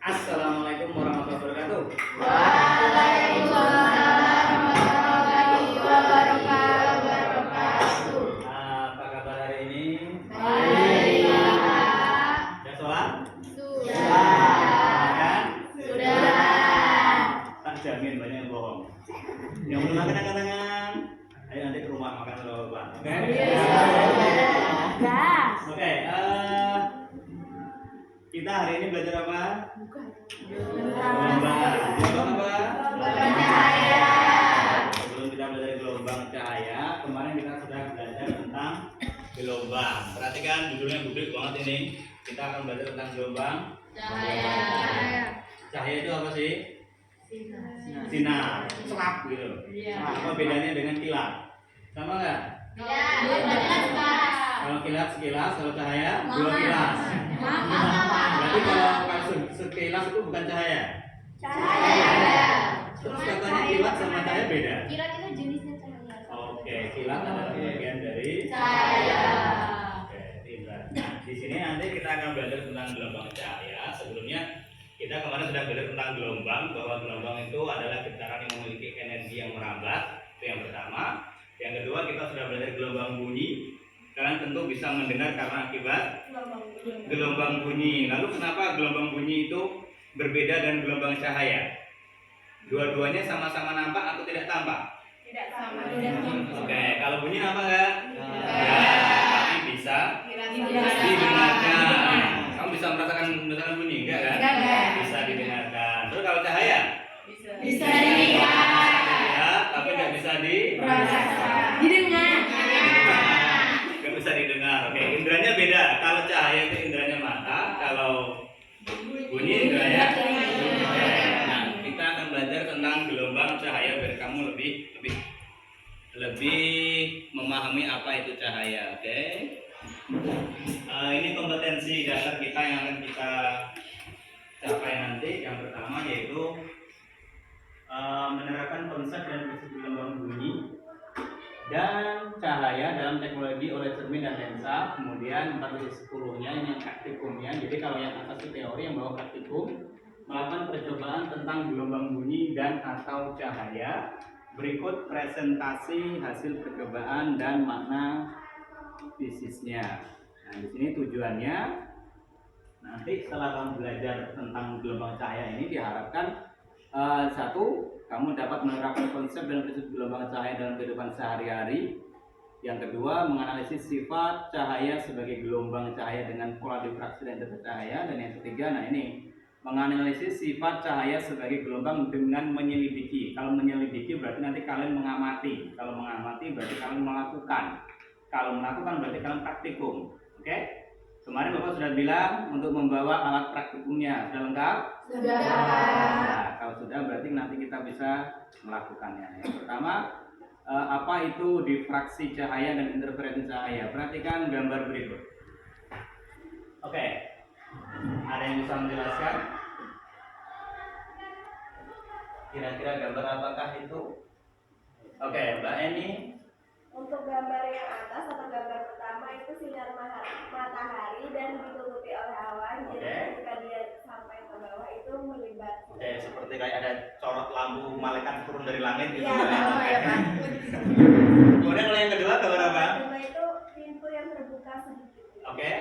Assalamualaikum warahmatullahi wabarakatuh. Waalaikumsalam warahmatullahi wabarakatuh. Apa kabar hari ini? Baik. Sudah sholat? Sudah. Makan? Sudah. Tak jamin banyak yang bohong. Yang belum makan angkat tangan. Ayo nanti ke rumah makan dulu Pak. Oke? Oke. Kita hari ini belajar apa? Gelombang apa? Cahaya. Sebelum kita belajar gelombang cahaya, kemarin kita sudah belajar tentang gelombang. Perhatikan judulnya gede banget ini. Kita akan belajar tentang gelombang Cahaya. Cahaya itu apa sih? Sinar, cerap gitu. Apa bedanya dengan kilat? Sama nggak? Kalau kilat sekilas, kalau cahaya dua kilas. Berarti kalau sekilas itu bukan cahaya. Terus katanya kilat sama cahaya beda. Kilat itu jenisnya cahaya. Oke, kilat adalah bagian dari Cahaya. Oke, pintar. Nah, di sini nanti kita akan belajar tentang gelombang cahaya. Sebelumnya kita kemarin sudah belajar tentang gelombang, bahwa gelombang itu adalah getaran yang memiliki energi yang merambat. Itu yang pertama. Yang kedua, kita sudah belajar gelombang bunyi. Kalian tentu bisa mendengar karena akibat gelombang bunyi. Lalu kenapa gelombang bunyi itu berbeda dengan gelombang cahaya? Dua-duanya sama-sama nampak atau tidak tampak? Tidak sama. Oke, kalau bunyi nampak nggak? Ya, tapi bisa Tidak. didengarkan. Kamu bisa merasakan bunyi enggak kan? Enggak. Bisa didengarkan. Terus kalau cahaya? Bisa dilihat. Ya, tapi nggak bisa Didengar. nggak bisa didengar. Oke, indranya beda. Kalau cahaya itu indranya mata, kalau bunyi indranya. Oke. Nah, kita akan belajar tentang gelombang cahaya biar kamu lebih memahami apa itu cahaya. Oke. Ini kompetensi dasar kita yang akan kita capai nanti. Yang pertama yaitu menerapkan konsep dan prinsip gelombang bunyi dan cahaya dalam teknologi oleh cermin dan lensa. Kemudian 4.10-nya ini yang praktikumnya. Jadi kalau yang atas itu teori, yang bawah praktikum, melakukan percobaan tentang gelombang bunyi dan atau cahaya. Berikut presentasi hasil percobaan dan makna fisiknya. Nah, di sini tujuannya nanti setelah kamu belajar tentang gelombang cahaya ini diharapkan satu, kamu dapat menerapkan konsep dan prinsip gelombang cahaya dalam kehidupan sehari-hari. Yang kedua, menganalisis sifat cahaya sebagai gelombang cahaya dengan pola difraksi dan tata cahaya. Dan yang ketiga, nah ini, menganalisis sifat cahaya sebagai gelombang dengan menyelidiki. Kalau menyelidiki berarti nanti kalian mengamati. Kalau mengamati berarti kalian melakukan. Kalau melakukan berarti kalian praktikum. Oke? Kemarin Bapak sudah bilang untuk membawa alat praktikumnya. Sudah lengkap? Sudah. Nah, kalau sudah berarti nanti kita bisa melakukannya. Yang pertama, apa itu difraksi cahaya dan interferensi cahaya? Perhatikan gambar berikut. Oke. Ada yang bisa menjelaskan? Kira-kira gambar apakah itu? Oke, Mbak Eni. Untuk gambar yang atas atau gambar pertama itu sinar matahari dan ditutupi oleh awan. Oke. Jadi ketika dia sampai ke bawah itu menyebar. Oke, seperti kayak ada corot lampu malaikat turun dari langit gitu. Iya, Oke. ya, Pak. Kemudian kalau yang kedua gambar apa? Kedua itu pintu yang terbuka sedikit. Oke.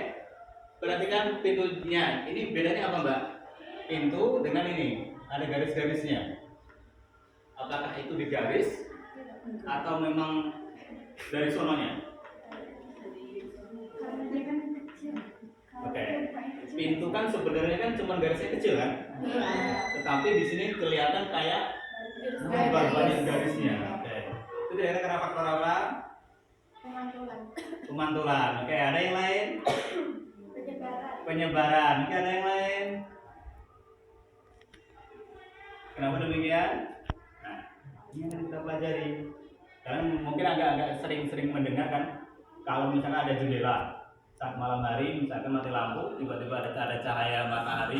Perhatikan pintunya. Ini bedanya apa, Mbak? Pintu dengan ini ada garis-garisnya. Apakah itu digaris atau memang dari sononya? Oke. Pintu kan sebenarnya kan cuma garisnya kecil kan? Tetapi di sini kelihatan kayak banyak garisnya. Oke. Itu daerah karena faktor apa? Pemantulan. Oke, ada yang lain? Penyebaran. Oke, ada yang lain? Kenapa demikian? Nah, ini yang kita pelajari. Kalian mungkin agak sering mendengar kan, kalau misalnya ada jendela saat malam hari, misalkan mati lampu, tiba-tiba ada cahaya matahari,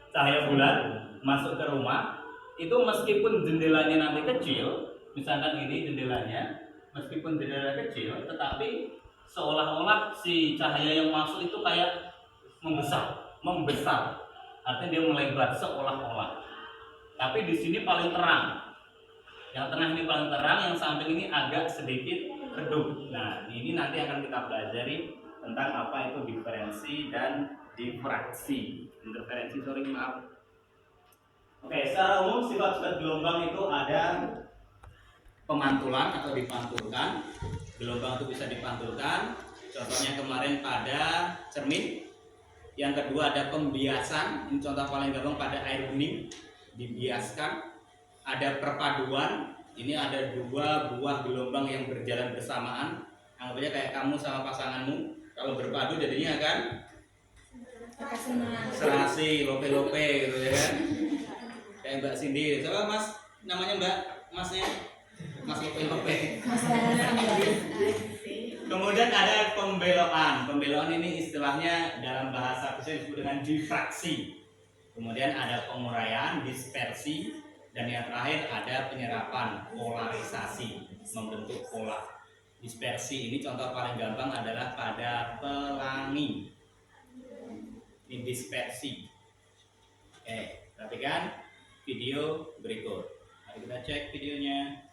cahaya bulan masuk ke rumah, itu meskipun jendelanya nanti kecil, misalkan ini jendelanya, meskipun jendela kecil, tetapi seolah-olah si cahaya yang masuk itu kayak membesar. artinya dia melebar seolah-olah. Tapi di sini paling terang. Yang tengah ini paling terang, yang samping ini agak sedikit redup. Nah, ini nanti akan kita pelajari tentang apa itu diferensi dan difraksi. Maaf. Oke, secara umum sifat-sifat gelombang itu ada pemantulan atau dipantulkan. Gelombang itu bisa dipantulkan. Contohnya kemarin pada cermin. Yang kedua ada pembiasan. Ini contoh paling gampang pada air bening, dibiaskan. Ada perpaduan. Ini ada dua buah gelombang yang berjalan bersamaan. Anggap aja kayak kamu sama pasanganmu. Kalau berpadu jadinya kan serasi, lope-lope gitu ya kan. Kayak Mbak Cindy. Coba Mas, namanya Mbak, Masnya Mas lope-lope. Kemudian ada pembelokan. Pembelokan ini istilahnya dalam bahasa fisika disebut dengan difraksi. Kemudian ada penguraian, dispersi, dan yang terakhir ada penyerapan, polarisasi, membentuk pola. Dispersi ini contoh paling gampang adalah pada pelangi. Ini dispersi. Oke, perhatikan video berikut. Mari kita cek videonya.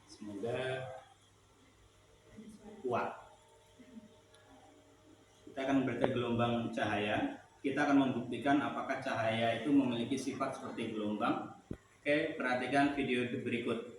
Semoga kuat. Kita akan membaca gelombang cahaya. Kita akan membuktikan apakah cahaya itu memiliki sifat seperti gelombang. Oke, perhatikan video berikut.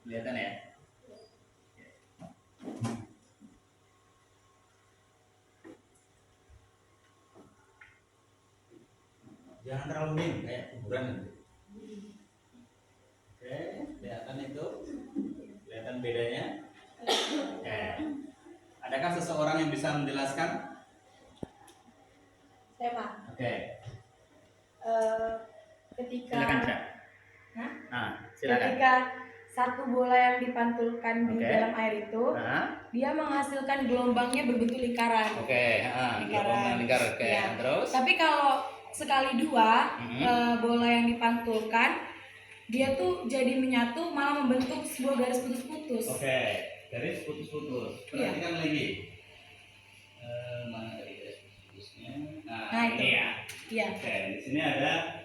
Kelihatan ya? Jangan terlalu dingin kayak kuburan nanti. Oke, kelihatan itu? Kelihatan bedanya? Oke. Adakah seseorang yang bisa menjelaskan? Saya Pak. Oke. Ketika Silakan Cak. Hah? Nah, silakan. Ketika satu bola yang dipantulkan di Oke. dalam air itu, dia menghasilkan gelombangnya berbentuk lingkaran. Oke, gelombang lingkar. Oke, Ya. terus? Tapi kalau sekali dua bola yang dipantulkan, dia tuh jadi menyatu malah membentuk sebuah garis putus-putus. Oke, garis putus-putus. Iya. Perhatikan lagi. Mana tadi garis putus-putusnya? Nah, itu. Ini ya. Iya. Oke, di sini ada.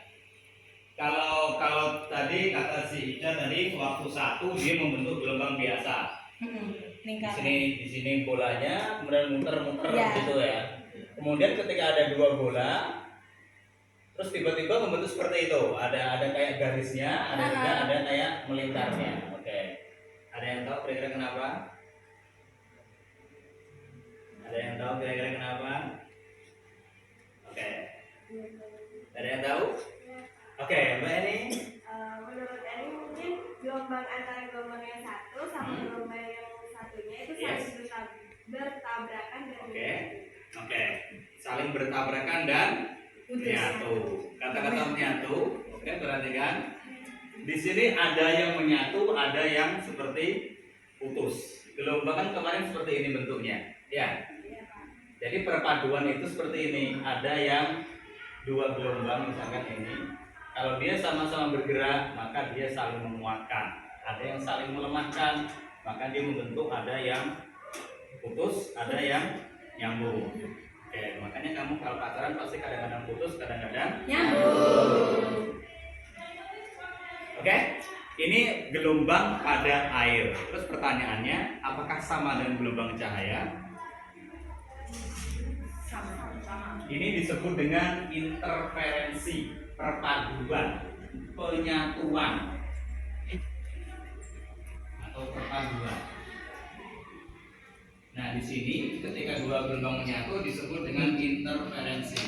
Kalau tadi kata si Ica tadi waktu satu dia membentuk gelombang biasa. Di Lingkaran. sini bolanya kemudian muter-muter Ya. gitu ya. Kemudian ketika ada dua bola, terus tiba-tiba membentuk seperti itu. Ada kayak garisnya, ada juga ada kayak melingkarnya. Oke. Ada yang tahu kira-kira kenapa? Ada yang tahu kira-kira kenapa? Oke. Ada yang tahu? Oke, Mbak Eni. Menurut Eni mungkin gelombang antara gelombang yang satu sama gelombang yang satunya itu saling bertabrakan dan Oke. Saling bertabrakan dan menyatu. Kata-kata menyatu. Oke, perhatikan. Di sini ada yang menyatu, ada yang seperti putus. Gelombang kan kemarin seperti ini bentuknya. Ya. Jadi perpaduan itu seperti ini. Ada yang dua gelombang misalkan ini. Kalau dia sama-sama bergerak, maka dia saling menguatkan. Ada yang saling melemahkan, maka dia membentuk ada yang putus, ada yang nyambung. Oke, makanya kamu kalau pacaran pasti kadang-kadang putus, kadang-kadang Nyambung. Oke, ini gelombang pada air. Terus pertanyaannya, apakah sama dengan gelombang cahaya? Sama. Ini disebut dengan interferensi, perpaduan, penyatuan, atau perpaduan. Nah, di sini ketika dua gelombang menyatu disebut dengan interferensi.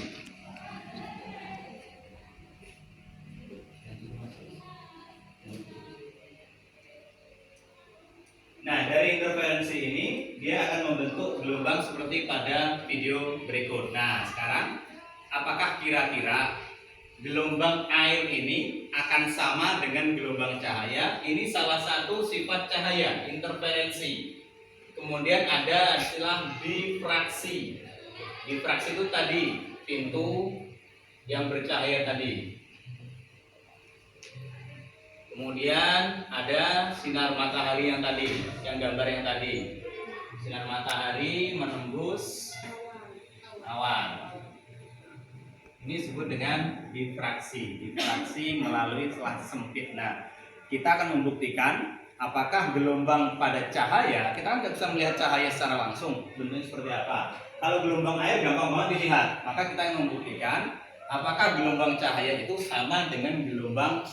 Nah, dari interferensi ini dia akan membentuk gelombang seperti pada video berikut. Nah, sekarang apakah kira-kira gelombang air ini akan sama dengan gelombang cahaya? Ini salah satu sifat cahaya, interferensi. Kemudian ada istilah difraksi. Difraksi itu tadi pintu yang bercahaya tadi. Kemudian ada sinar matahari yang tadi, yang gambar yang tadi. Sinar matahari menembus awan. Ini disebut dengan difraksi. Difraksi melalui celah sempit. Nah, kita akan membuktikan apakah gelombang pada cahaya, kita kan tidak bisa melihat cahaya secara langsung bentuknya seperti apa. Kalau gelombang air gampang banget dilihat, maka kita yang membuktikan apakah gelombang cahaya itu sama dengan gelombang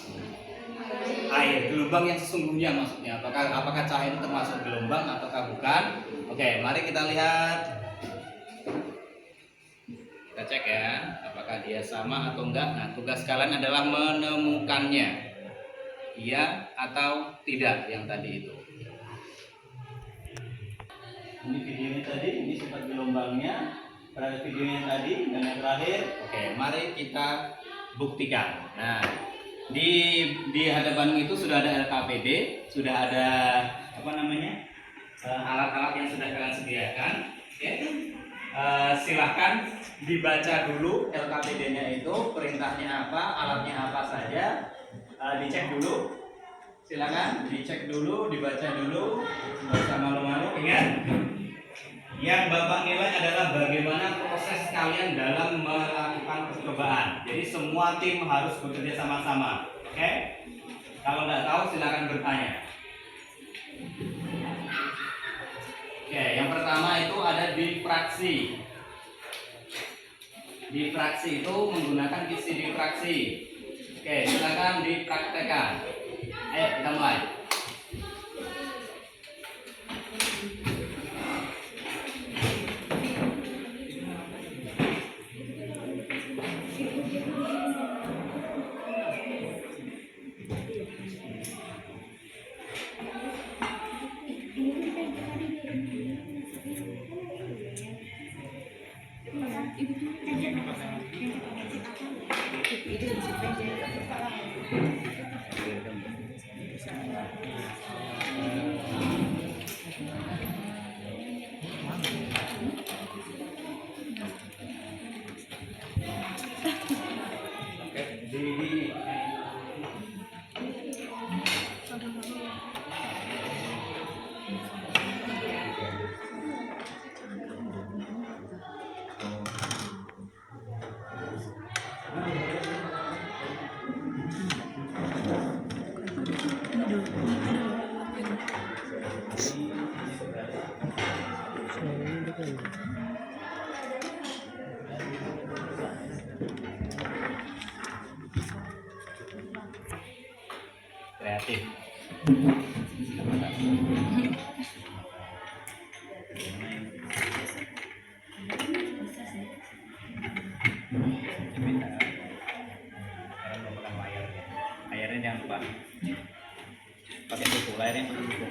air, gelombang yang sesungguhnya maksudnya. Apakah cahaya itu termasuk gelombang ataukah bukan? Oke, mari kita lihat. Kita cek ya, apakah dia sama atau enggak. Nah, tugas kalian adalah menemukannya. Iya atau tidak yang tadi itu. Ini videonya tadi, ini sifat gelombangnya. Pada videonya tadi dan yang terakhir. Oke, mari kita buktikan. Nah, di hadapan itu sudah ada LKPD, sudah ada apa namanya alat-alat yang sudah kalian sediakan. Oke. Silahkan dibaca dulu LKPD-nya itu, perintahnya apa, alatnya apa saja, dicek dulu. Silakan dicek dulu, dibaca dulu, nggak usah malu-malu. Ingat, yang Bapak nilai adalah bagaimana proses kalian dalam melakukan percobaan. Jadi semua tim harus bekerja sama-sama. Oke? Kalau nggak tahu silakan bertanya. Oke, yang pertama itu ada difraksi. Difraksi itu menggunakan kisi difraksi. Oke, silakan dipraktekkan. Ayo kita mulai. Kreatif. Layarnya jangan lupa pakai buku, layarnya pakai buku.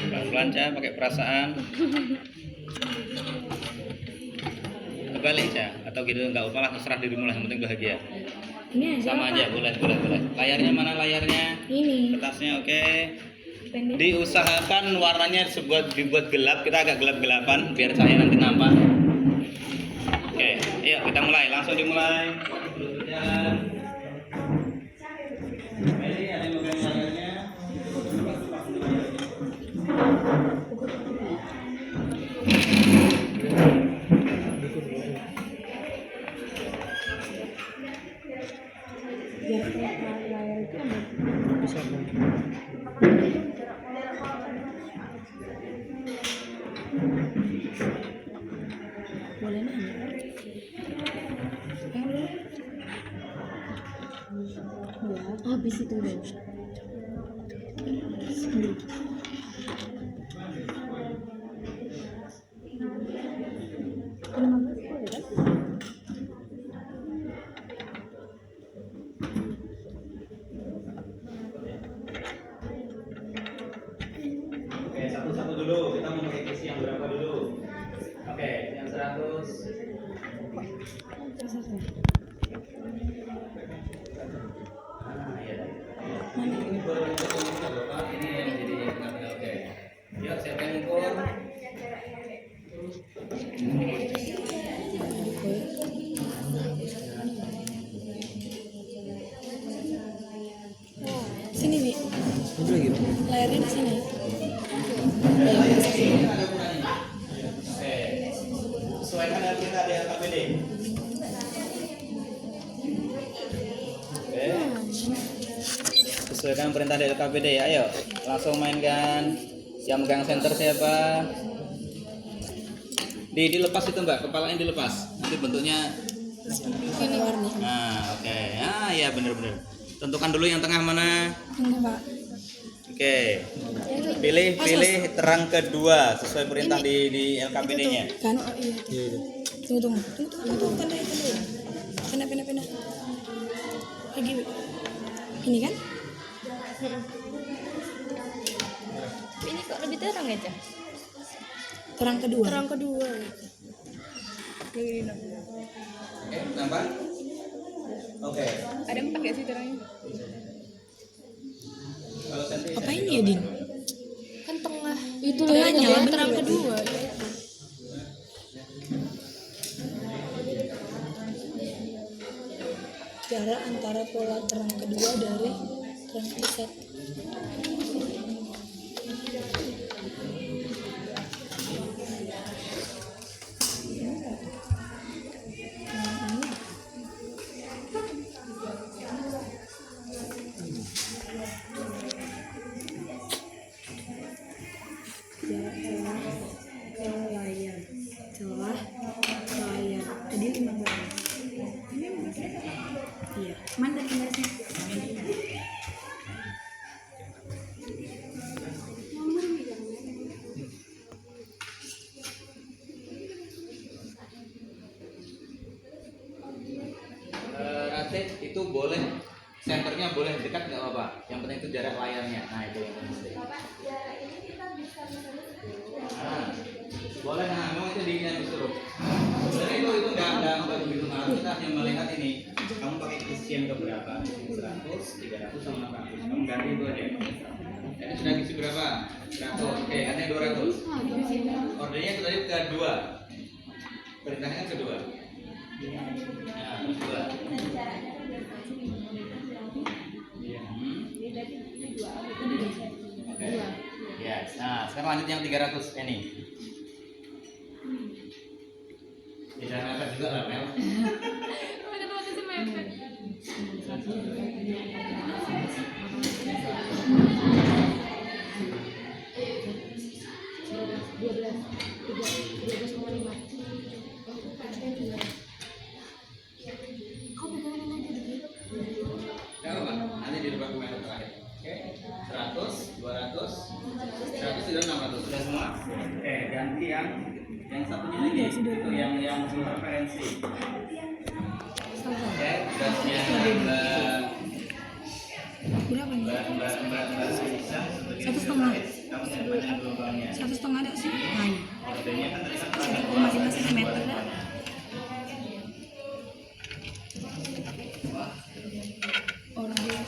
Pelan-pelan Ca, pakai perasaan. Kebalik Ca, atau gitu nggak apa lah, terserah dirimu lah, yang penting bahagia. Ini aja. Sama aja, boleh. Layarnya mana layarnya? Ini. Kertasnya oke. Pendek. Diusahakan warnanya dibuat gelap, kita agak gelap-gelapan biar cahaya nanti nampak. Oke, yuk kita mulai, langsung dimulai. Waktu terus berjalan. Ini ada yang megang layarnya. Boleh nanya? Habis itu deh. Oke, satu-satu dulu. Kita mau pakai kisi yang berapa dulu? Oke, yang 100. Ah, iya. Ini boleh untuk Bapak, ini yang jadi tengah-tengah. Oke. Yuk, siapa yang ngukur? Sini, Bi. Layarnya di sini. Ada ukurannya. Oke. Sesuaikan dengan perintah di LKPD. Oke. Sesuaikan perintah dari LKPD ya. Ayo, langsung mainkan. Yang megang center siapa? Dilepas itu Mbak, kepalanya dilepas. Nanti bentuknya. Ini warna. Nah, oke. Ah, ya benar-benar. Tentukan dulu yang tengah mana. Ini, Pak. Oke. Pilih terang kedua sesuai perintah di LKPD-nya. Kan? Iya. Tunggu. Pindah. Lagi, Bi. Ini kan? Ini kok lebih terang ya, Cah? Terang kedua. Oke, nampak? Oke. Ada 4 gak sih terangnya? Kalau Santi Apa ini ya, Din? Kan tengah. Itu lah nyala terang bener, kedua. Jarak antara pola terang kedua dari terang pusat. Celah layar. Tadi 15. Iya. Mana gambarnya? Rate itu boleh, senternya boleh dekat nggak apa-apa. Yang penting itu jarak layarnya. Nah itu yang penting. Nah, boleh, nah memang itu disuruh. Sebenarnya itu nggak begitu ngaruh, kita hanya melihat ini. Kamu pakai kisi yang keberapa? 100, 300 sama 400. Kamu ganti itu aja. Ini sudah kisi berapa? 100. Oke, katanya 200. Ordernya itu tadi kedua. Perintahnya kedua. Nah, kedua. Oke. Yes. Nah, sekarang lanjut yang 300 ini. Tidak mepet juga lah, Mel. Oke, ganti yang satunya lagi. Itu yang referensi. Oke, gasnya Berapa nih? Mbak 1,5. kamu dari panjang gelombangnya. 1,5 ada sih? Nah, Kodenya kan tadi kan 1,5 cm dah. Orang dia.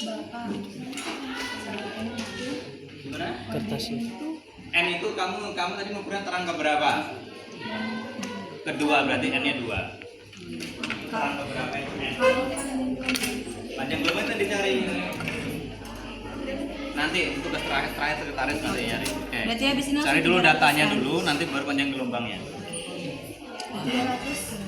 Bapak. Gimana? Kertasnya. N itu kamu tadi mengukurnya terang ke berapa? Kedua berarti N-nya 2. Terang ke berapa itu N? Panjang gelombang itu dicari. Nanti tugas terakhir sekretaris nanti nyari. Oke. Berarti habis ini Cari langsung dulu 300 datanya kan? dulu, nanti baru panjang gelombangnya. 300.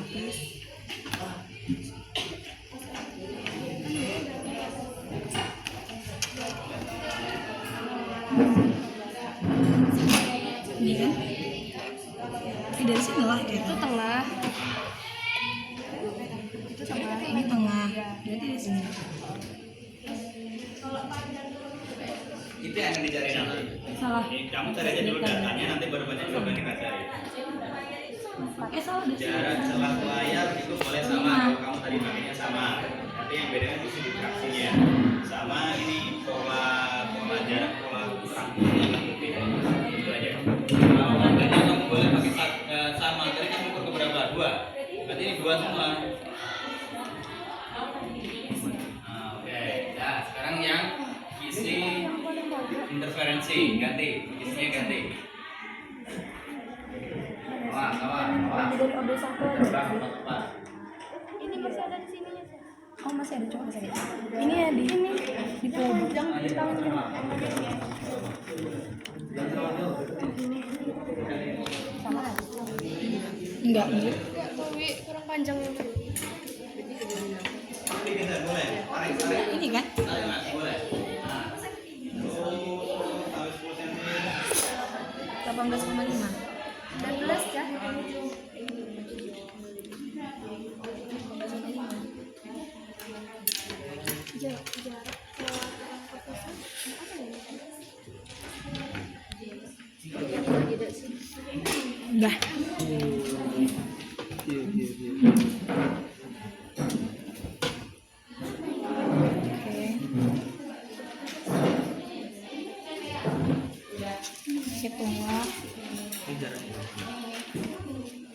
Ini kan? Ini dari sini lah kayak Itu tengah. Itu tengah. ini tengah. Berarti di sini. Itu yang akan dicari nanti. Salah. Kamu cari aja dulu datanya, nanti baru panjang gelombang kita cari. Salah deh. Jarak celah layar itu boleh sama kalau kamu tadi pakainya sama. Nanti yang bedanya di sini fraksinya. Sama ini pola jarak pola rangkaian yang berbeda. Itu aja. Kalau makanya kamu boleh pakai sama. Tadi kamu ukur ke berapa? 2. Berarti ini 2 semua. Nah, oke. Nah, sekarang yang isi interferensi ganti. Isinya ganti. Awas. Dari odol 1 aja. Ini masih ada di sini ya. Oh masih ada, coba masih ada. Ini ya di sini di produk. Jangan di tangan. Sama aja. Enggak, Enggak, tapi kurang panjang. Ini bisa boleh. Tarik. ini kan? Tarik Mas, boleh. Nah. Tahu 10 cm. 18,5. 19 ya. Jarak Enggak. Hitung lah.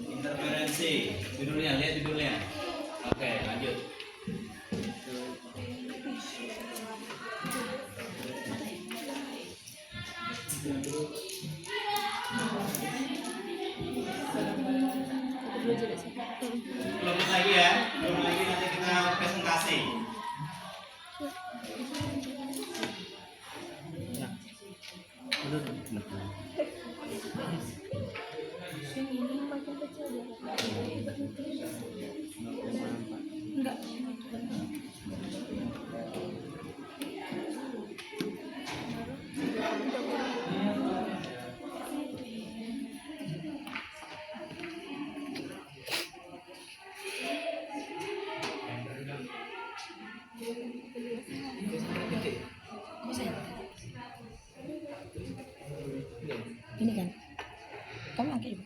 Interferensi. Judulnya, lihat judulnya. Oke, lanjut. Belum lagi ya, belum lagi nanti kita presentasi. Enggak. Ini kan? Kamu angkat juga.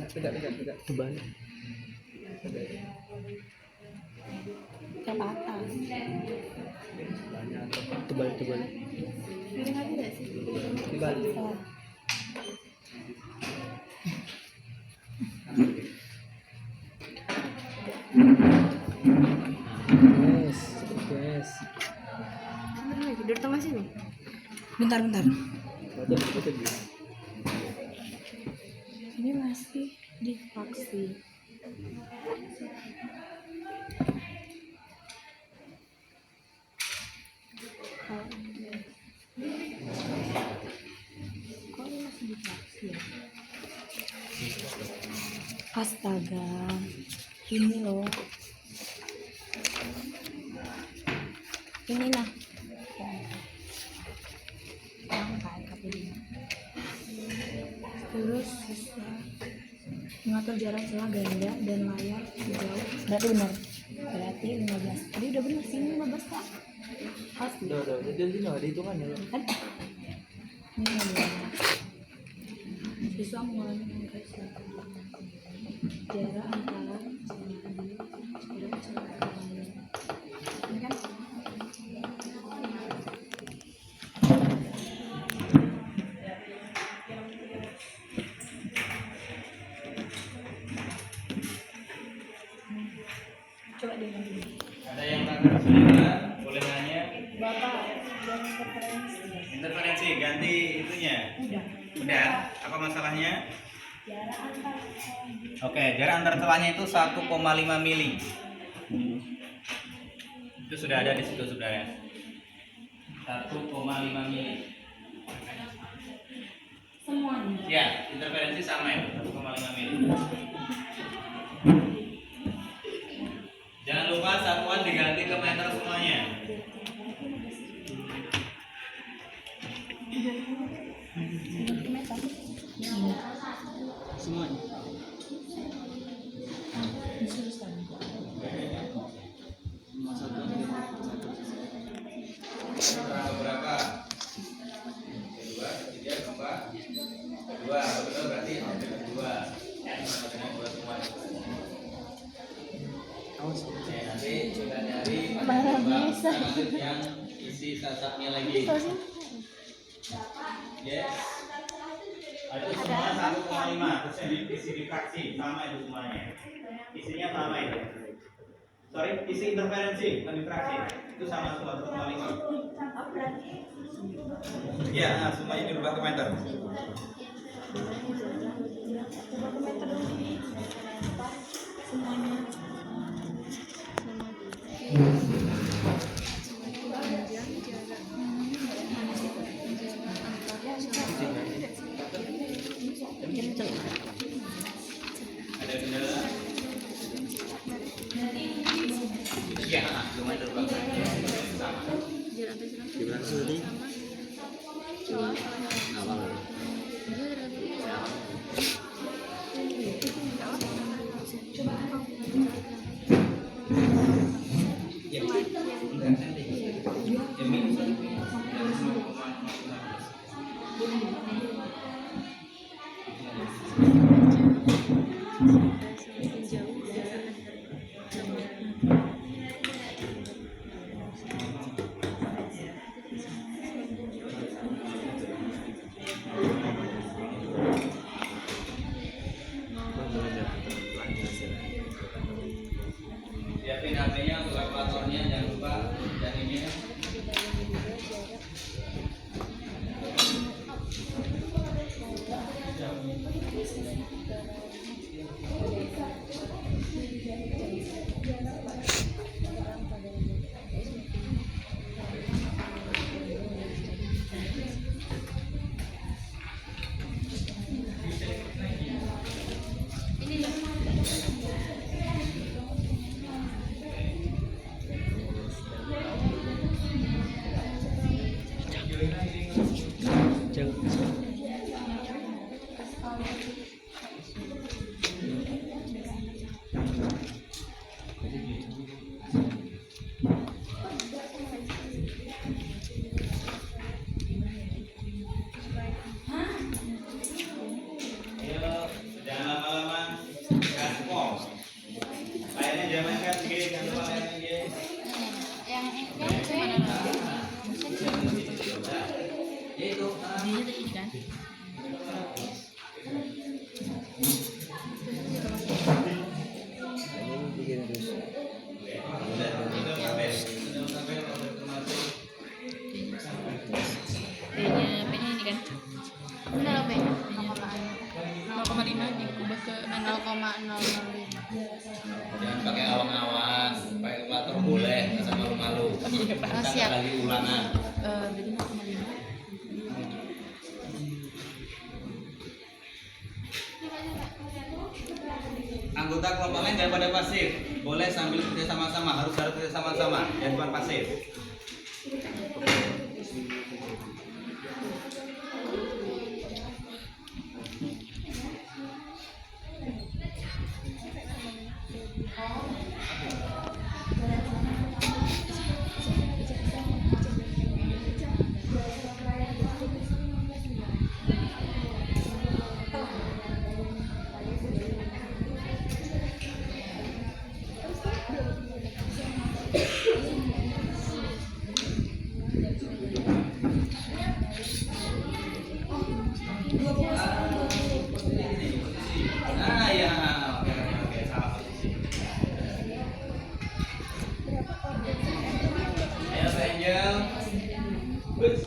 Tidak. Tebal. Ke atas. Tebal. Tebal. Oh. Yes. Tidur tengah sini. Bentar. Baca dulu. Ini masih divaksin. Kok ini masih divaksin? Astaga, ini loh. Ini lah. Yang kayak Terus siswa mengatur jarak celah ganda dan layar jauh. Berarti benar. Berarti 15. Tadi udah benar sih 15 Kak. Pasti. Udah, jadi nggak ada hitungannya ya. Kan? Ini 15. Siswa mengulangi angka jarak antara celah layar. Ini kan? Coba deh lagi. Ada yang tak kesulitan? Boleh nanya. Bapak, jangan interferensi. Interferensi, ganti itunya. Udah. Udah. Apa masalahnya? Jarak antar Oke, jarak antar celahnya itu 1,5 mili. Itu sudah ada di situ sebenarnya. 1,5 mili. semuanya. Ya, interferensi sama ya, 1,5 mili. Jangan lupa satuan diganti ke meter semuanya. Semuanya. Berapa? 2, 3, 4, 2. Betul berarti ada 2. Sama dengan 2 semua. Oke, nanti kita nyari yang isi sasapnya lagi. Yes. Itu semua 1,5. Terus ini isi difraksi sama itu semuanya. Isinya sama itu. Sorry, isi interferensi bukan difraksi. Itu sama semua 1,5. Ya, semuanya dirubah ke meter. Ada kendala? Iya, cuma dirubah ke meter. Sama. Gimana sih tadi? Awal. Ya, bukan senti. Ya, minus. Siapin HP-nya, untuk kalkulatornya, jangan lupa dan ini. Jangan lama-lama gaspol. Layarnya jangan kan jangan lupa layarnya. Itu Ini bikin terus. P-nya ini kan. Benar P-nya. 0,5 diubah ke 0,005. Jangan pakai awang-awang, pakai kalkulator boleh, nggak usah malu-malu. Kita siap. lagi ulangan. Berarti 0,5. Anggota kelompok lain daripada pasif, boleh sambil kerja sama-sama, harus kerja sama-sama, dan bukan pasif. Nah ya, oke, salah posisi. Ayo Angel. Bus.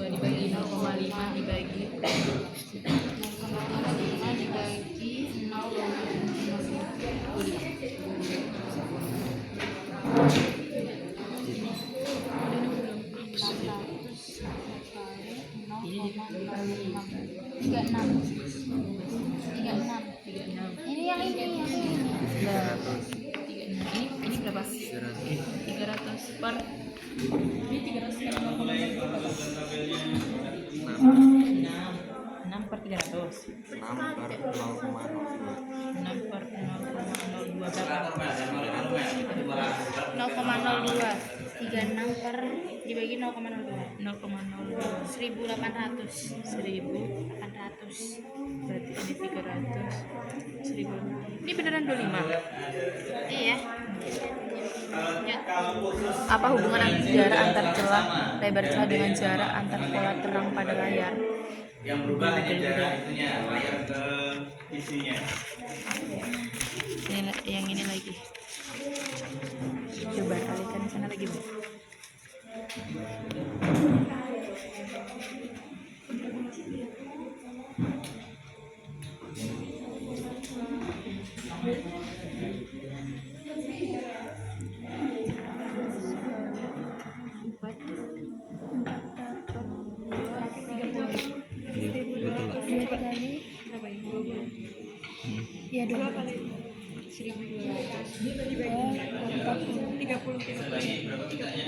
Dibagi 0,5 dibagi 36. Ini yang ini. ini berapa? 300 per ini 300 6 per 300 6 per 0,02. 6 per 0,02 berapa? 0,02. 36 per dibagi 0,02. 0,02 1.800. 1.800 800. berarti ini 300 1000 ini beneran 25 Iya. apa hubungan jarak antar celah lebar celah dengan jarak antar pola terang pada layar Yang berubah hanya jarak itunya, layar ke isinya. ini, yang ini lagi coba kalikan di sana lagi Bu. Iya, 2 kali. 30 Bagi berapa kitanya?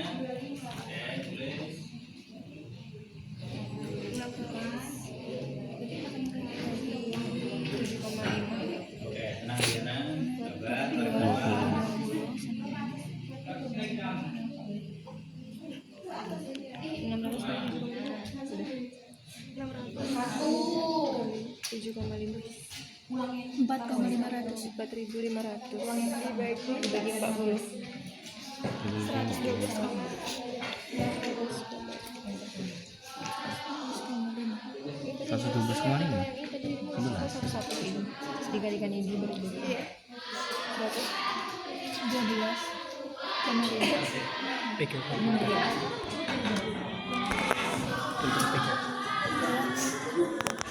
Oke, tenang ya, tenang. Sabar. Empat 4.500. 4.500 dibagi 40 112 kemarin ya? 11 Dikalikan ini berdua. 12. Kemarin. Pegang.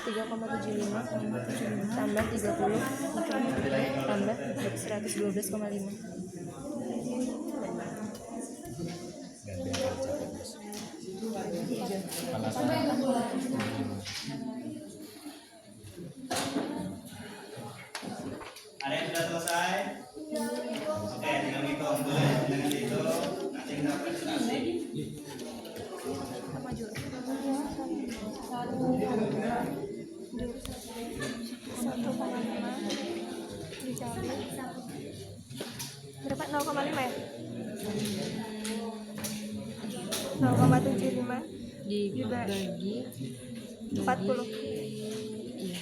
3,75 tambah 30 tambah 112,5. Ada yang sudah selesai? Oke, tinggal ngitung boleh, dengan itu nanti kita presentasi. Berapa? 0,5 ya? 0,75 dibagi 40 iya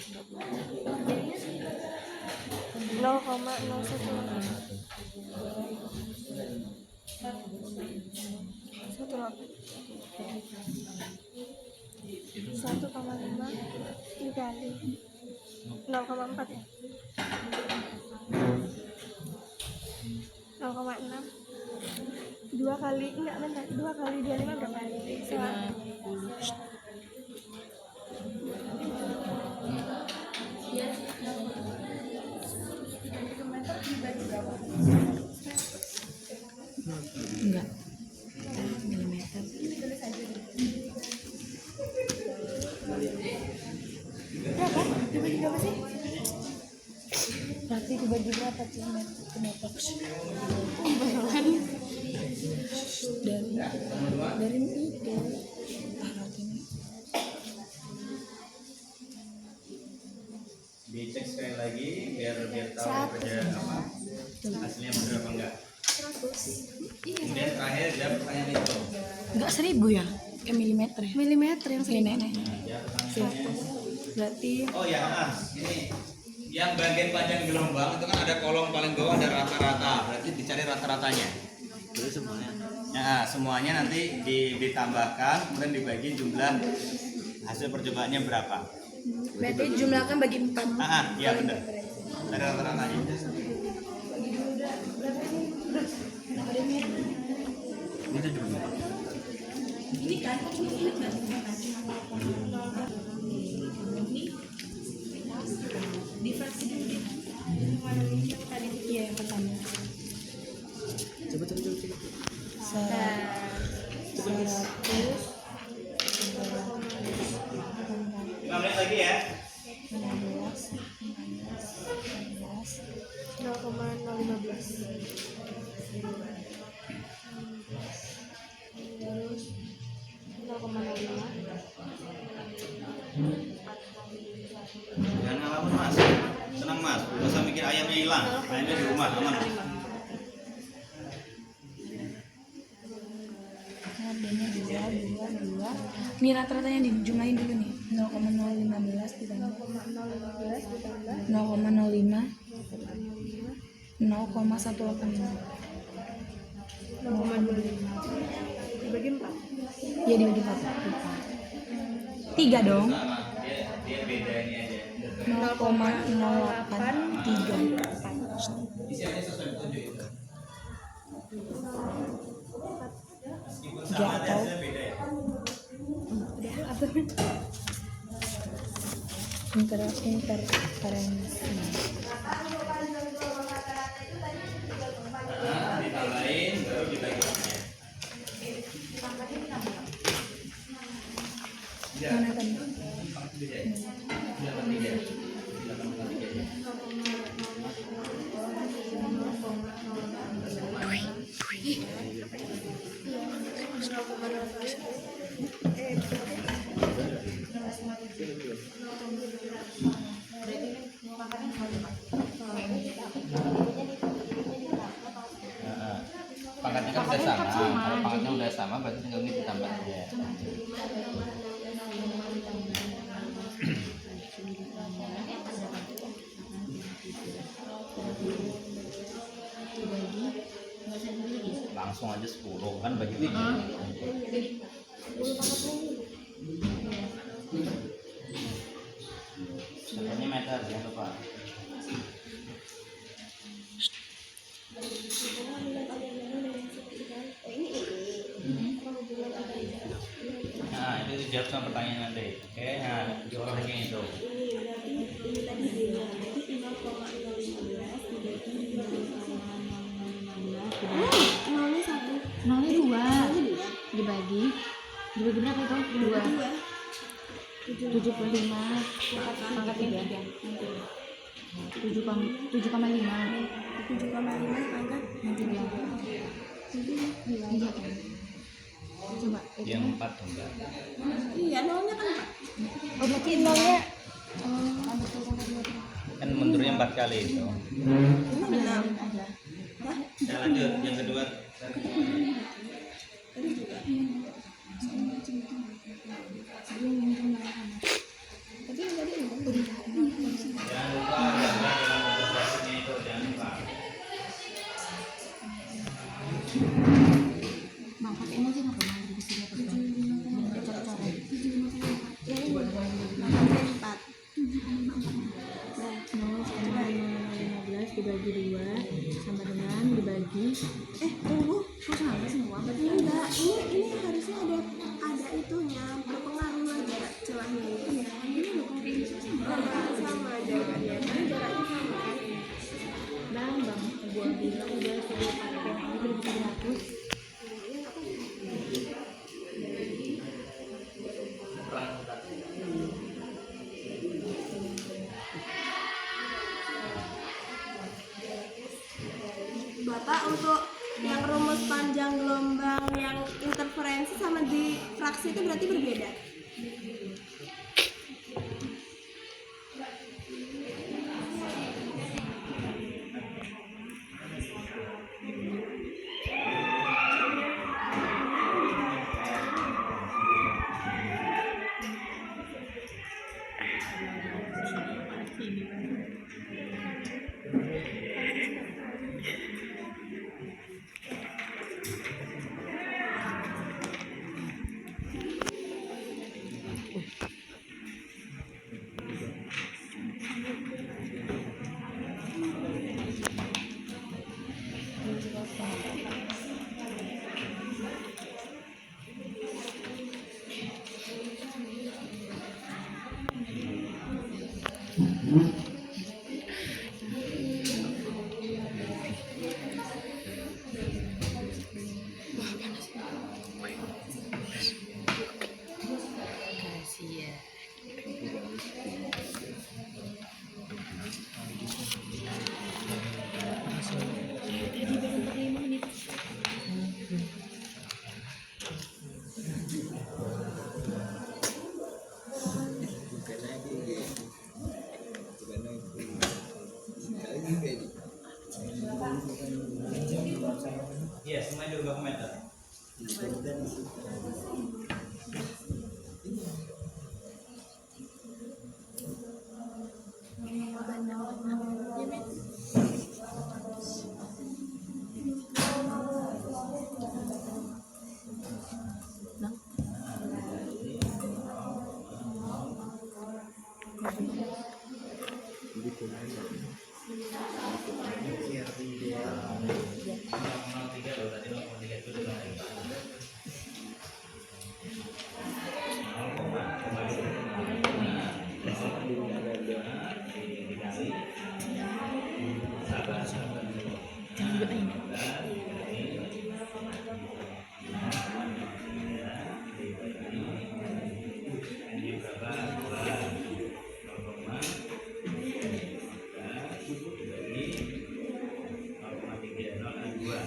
1,5 dikali 0,4 ya? 0,6 2 kali enggak bentar 2 kali 25 berapa? 50. Enggak. Milimeter. Berapa? Dibagi berapa sih? Berarti dibagi berapa meter? Dari itu. Dicek sekali lagi biar tahu kerja apa hasilnya benar apa enggak. 100. Kemudian terakhir dia pertanyaan itu. Enggak 1000 ya? Kayak milimeter ya? Milimeter yang Ini nenek. Ya, pertanyaannya. Berarti Oh ya, ini yang bagian panjang gelombang itu kan ada kolom paling bawah ada rata-rata, berarti dicari rata-ratanya. Jadi semuanya. Nah, semuanya nanti ditambahkan, kemudian dibagi jumlah hasil percobaannya berapa. berarti jumlahkan bagi 4. Iya benar. Dari rata-ratanya. Ini juga. Ini kan difraksi dulu deh. Iya yang pertama. Coba. 5 menit lagi ya. 0,15. Jangan ngalamun mas, senang mas, gak usah mikir ayamnya hilang, ayamnya di rumah aman. D-nya 2. Ini rata-ratanya dijumlahin dulu nih. 0,015 ditambah 0,05 0,185 Dibagi 4. ya dibagi 4 3 dong. Sama, dia beda ini aja. 0,083 Isi aja sesuai petunjuk itu. Meskipun sama, Gak tahu. hasilnya beda ya. interferensi. Nah, ditambahin baru dibagi. Mana tadi? Pangkatnya kan udah sama. Kalau pangkatnya udah sama berarti tinggal ini ditambah aja. Langsung aja 10 kan bagi 7. Sebenarnya meter jangan lupa. Nah, itu dijawab sama pertanyaan nanti. Oke, nah diolah lagi itu. Nolnya 2 dibagi berapa itu? 2 75 pangkat 3 7,5 pangkat 3 iya kan coba Yang 4 enggak. iya nolnya kan 4. oh berarti nolnya Kan mundurnya 4 kali itu. Ini benar. Ya lanjut yang kedua. Jangan lupa gambar dalam prosesnya itu jangan lupa. Bang pakainya aja nggak pernah di sini apa coret-coret Yang ini 4. 0,15 dibagi 2 sama dengan dibagi Tunggu, kok salah? Bapak untuk yang rumus panjang gelombang yang interferensi sama di fraksi itu berarti berbeda. Iya, semuanya 20 meter.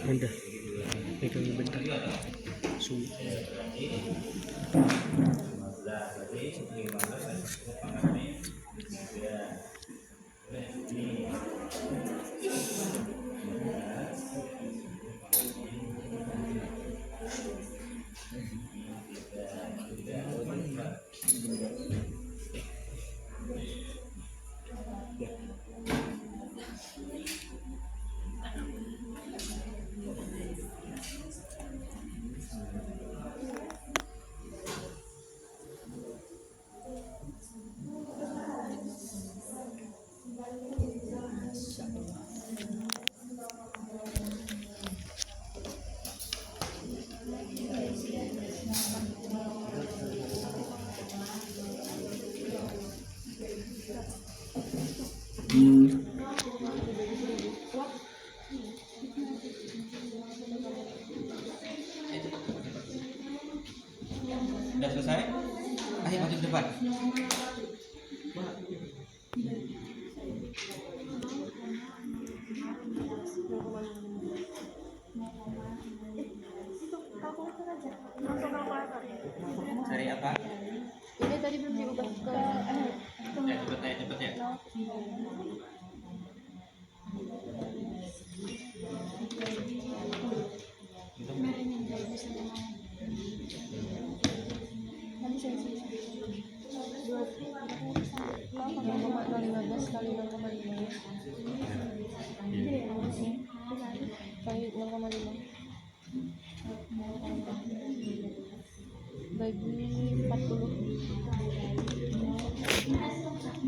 Udah, pegang bentar. Suhu. Udah selesai? Ayo maju ke depan. Cari apa? Ini tadi belum diubah ke Ya cepet ya. bagi 40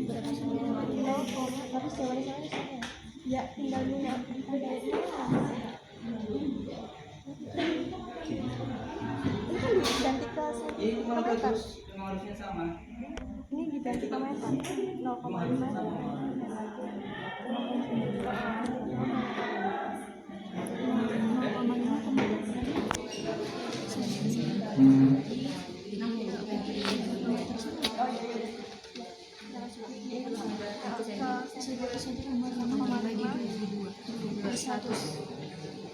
berapa sama tapi teori saya di sana ya tinggal minat ini kan diganti ke meter Harusnya sama. Ini diganti ke meter 0,5 100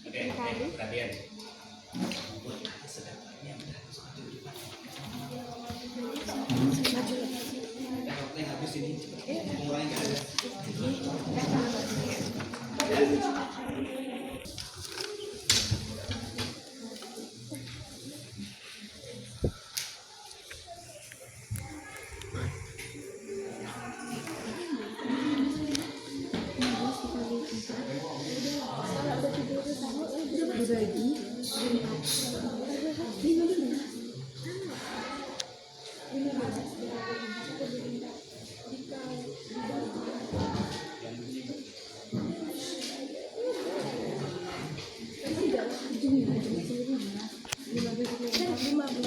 Oke, perhatian.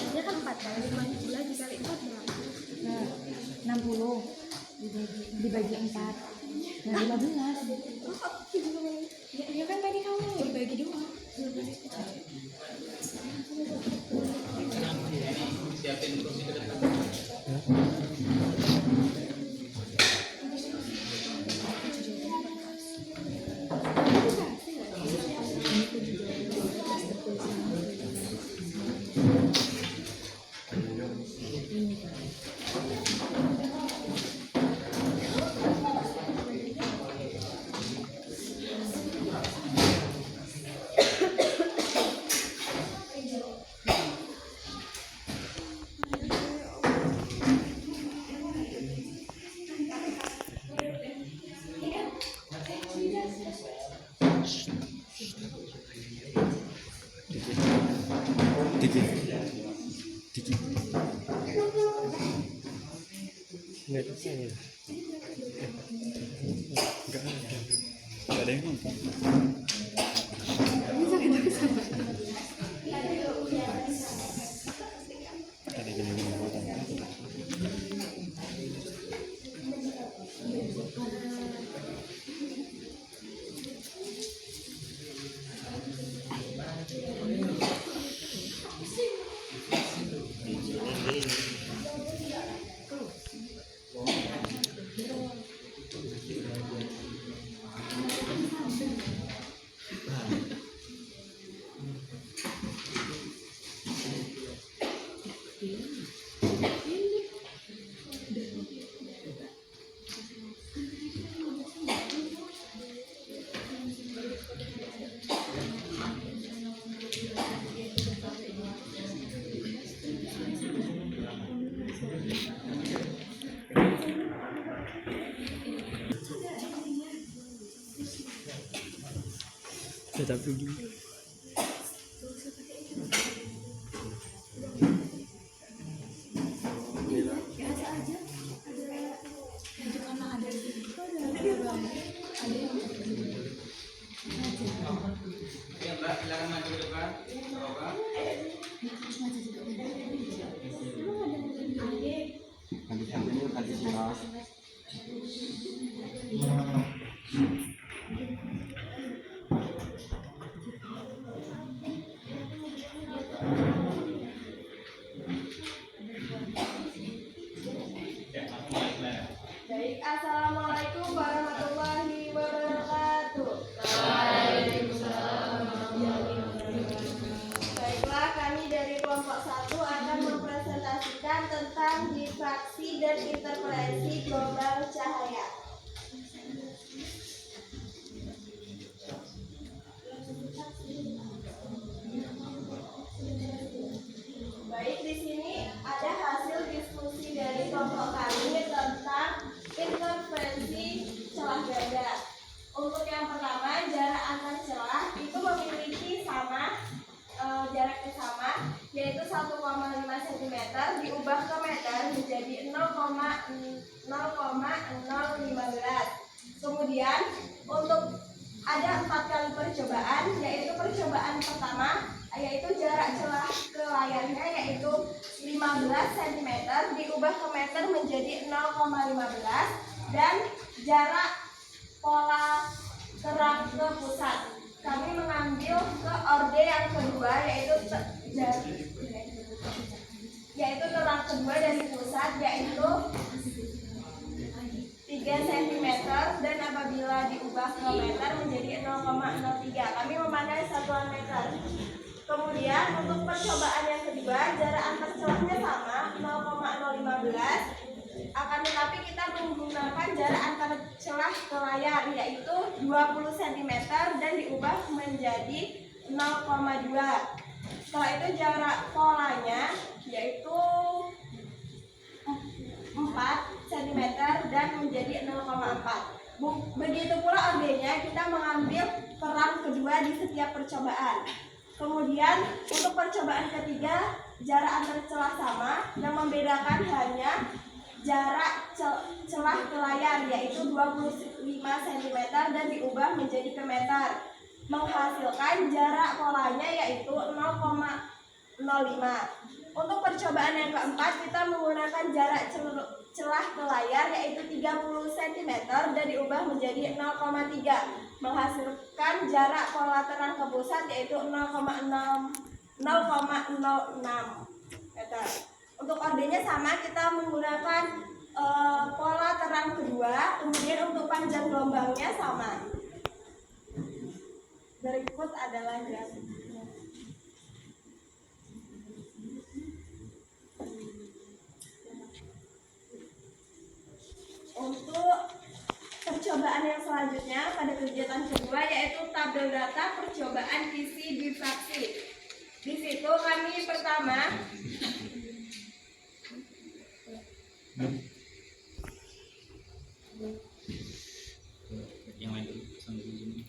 Dia kan 4 kali 15 dikali 4 berapa? 60 dibagi 4. Nah, 15. Ya kan tadi kamu dibagi 2. Siapin kursi ke depan. Nggak ada saya. Nggak ada yang nonton. Tadi gini potong. Tetap begini. Oke, Mbak, silakan maju ke depan. Bapak. Baik, assalamualaikum warahmatullahi wabarakatuh. Baiklah, kami dari kelompok 1 akan mempresentasikan tentang difraksi dan interferensi gelombang cahaya. Baik, di sini ada hasil diskusi dari kelompok kami tentang interferensi celah ganda. Untuk yang pertama, jarak antar celah itu memiliki jaraknya sama, yaitu 1,5 cm diubah ke meter menjadi 0,015. Kemudian untuk ada 4 kali percobaan, yaitu percobaan pertama yaitu jarak celah ke layarnya yaitu 15 cm diubah ke meter menjadi 0,15. dan jarak pola terang ke pusat. Kami mengambil ke orde yang kedua, yaitu terang kedua dari pusat, yaitu 3 cm, dan apabila diubah ke meter menjadi 0,03. Kami memakai satuan meter. Kemudian untuk percobaan yang kedua, jarak antar celahnya sama 0,015. Akan tetapi kita menggunakan jarak antar celah ke layar, yaitu 20 cm, dan diubah menjadi 0,2. Setelah itu jarak polanya yaitu 4 cm dan menjadi 0,4. Begitu pula ordenya, kita mengambil peran kedua di setiap percobaan. Kemudian untuk percobaan ketiga, jarak antar celah sama, yang membedakan hanya jarak celah ke layar, yaitu 25 cm dan diubah menjadi ke meter, menghasilkan jarak polanya yaitu 0,05. Untuk percobaan yang keempat, kita menggunakan jarak celah ke layar yaitu 30 cm dan diubah menjadi 0,3, menghasilkan jarak pola terang ke pusat yaitu 0,06 meter. Untuk ordenya sama, kita menggunakan pola terang kedua. Kemudian untuk panjang gelombangnya sama. Berikut adalah grafiknya. Untuk percobaan yang selanjutnya pada kegiatan kedua, yaitu tabel data percobaan visi difraksi. Di situ kami pertama yang lain dulu sambil ini.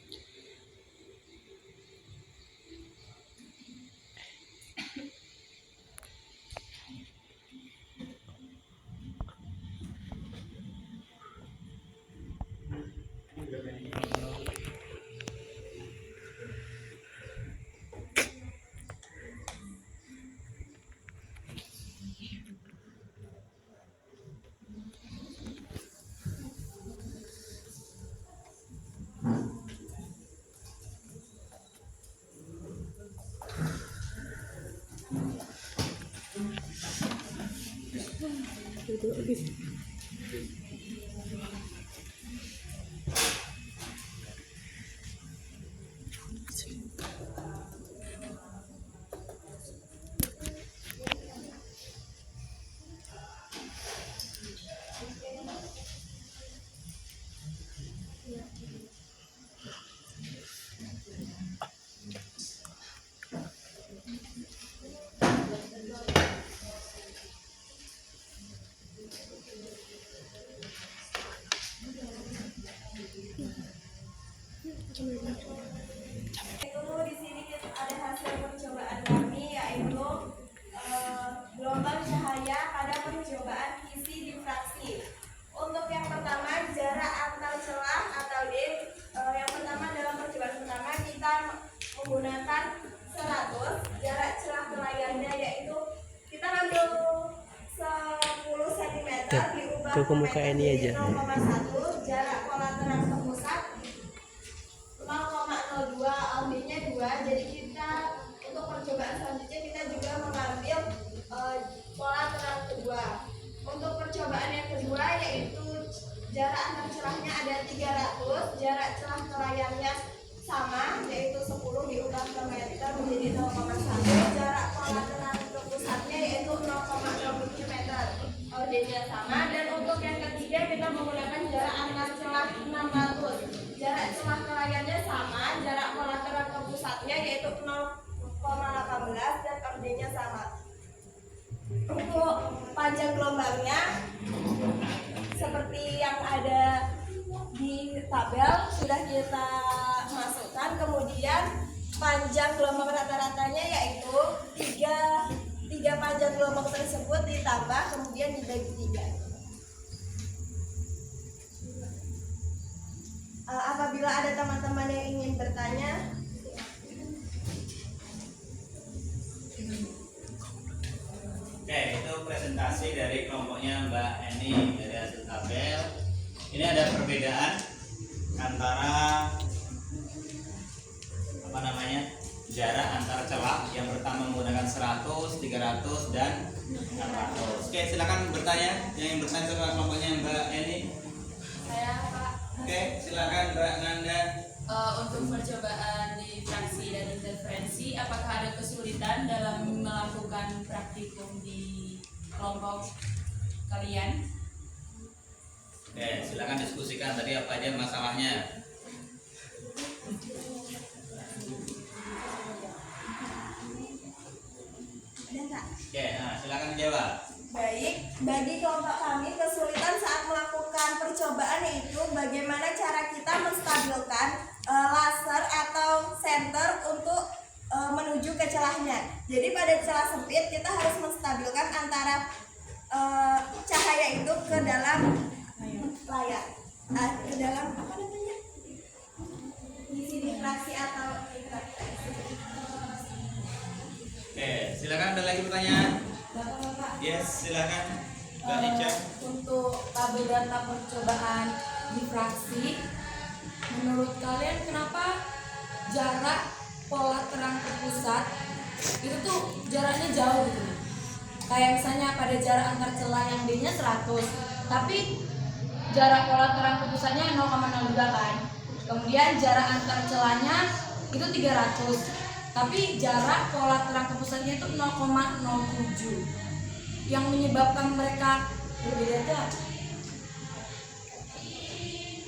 Itu di sini ada hasil percobaan kami, yaitu gelombang cahaya pada percobaan visi difraksi. Untuk yang pertama, jarak antar celah atau D. Yang pertama, dalam percobaan pertama kita menggunakan 100. Jarak celah ke layarnya yaitu kita ambil 10 cm diubah ke muka ini aja. 0,1. Jarak pola terang ke pusat 0,02, aldinya 2. Jadi kita untuk percobaan selanjutnya kita juga mengambil pola terang kedua. Untuk percobaan yang kedua yaitu jarak antar celahnya ada 300, jarak celah ke layarnya sama yaitu 10 diubah ke meter menjadi 0,1. Jarak pola terang ke pusatnya yaitu 0,07 meter, ordenya sama. Dan untuk yang ketiga kita menggunakan jarak antar celah 600. Jarak celah ke layarnya sama, jarak pola terang ke pusatnya yaitu 0,18 dan ordenya sama. Untuk panjang gelombangnya seperti yang ada di tabel sudah kita masukkan. Kemudian panjang gelombang rata-ratanya yaitu 3 panjang gelombang tersebut ditambah kemudian dibagi 3. Apabila ada teman-teman yang ingin bertanya, Oke, itu presentasi dari kelompoknya Mbak Eni dari hasil tabel. Ini jarak antar celah. Yang pertama menggunakan 100, 300 dan 600. Oke, silakan bertanya. Yang bertanya soal kelompoknya Mbak Eni. Saya Pak. Oke, silakan Mbak Nanda. Untuk percobaan di fraksi dan interferensi, apakah ada kesulitan dalam melakukan praktikum di kelompok kalian? Oke, silakan diskusikan tadi apa aja masalahnya. Ada nggak? Oke, nah silakan jawab. Baik, bagi kelompok kami kesulitan saat melakukan percobaan yaitu bagaimana cara kita menstabilkan laser atau senter untuk menuju ke celahnya. Jadi pada celah sempit kita harus menstabilkan antara cahaya itu ke dalam layar, ke dalam apa namanya? Isi difraksi atau interferensi. Oke, silakan ada lagi pertanyaan? Bapak-bapak. Yes, silakan Mbak Ica. Untuk tabel data percobaan difraksi, menurut kalian kenapa jarak pola terang ke pusat itu tuh jaraknya jauh gitu? Kayak misalnya pada jarak antar celah yang D-nya 100, tapi jarak pola terang ke pusatnya 0,02 kan. Kemudian jarak antar celahnya itu 300. Tapi jarak pola terang ke pusatnya itu 0,07. Yang menyebabkan mereka berbeda itu apa?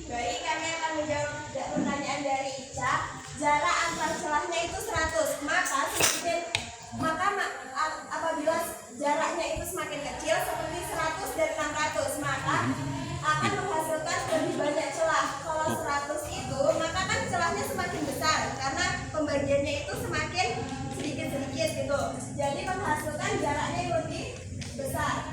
Baik, kami akan menjawab pertanyaan dari Ica. Jarak antar celahnya itu 100, maka apabila jaraknya itu semakin kecil seperti 100 dan 600, maka akan menghasilkan lebih banyak celah. Kalau 100 itu, maka kan celahnya semakin besar karena pembagiannya itu semakin sedikit-sedikit gitu. Jadi menghasilkan jaraknya yang lebih besar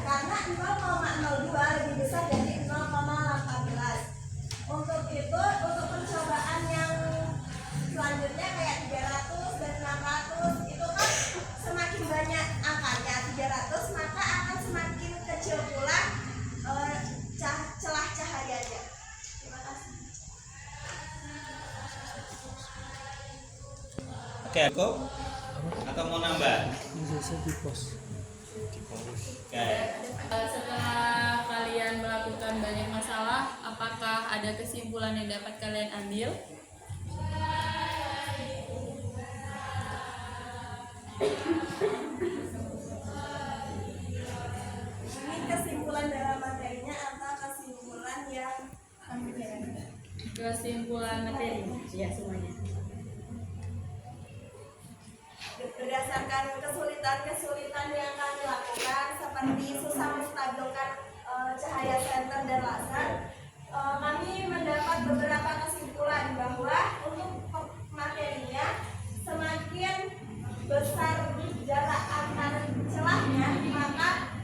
karena 0,02 lebih besar dari 0,18. Untuk itu, untuk percobaan yang selanjutnya kayak 300 dan 600 itu kan semakin banyak angkanya 300, maka akan semakin kecil pula celah cahayanya. Terima kasih. Oke, cukup? Atau mau nambah? Ini selesai di pos. Oke. Setelah kalian melakukan banyak masalah, apakah ada kesimpulan yang dapat kalian ambil? Ini kesimpulan dalam materinya atau kesimpulan yang Kesimpulan materi. Ya semuanya. berdasarkan kesulitan-kesulitan yang kami lakukan seperti susah menstabilkan cahaya senter dan laser, kami mendapat beberapa kesimpulan bahwa untuk materinya semakin besar jarak antar celahnya, maka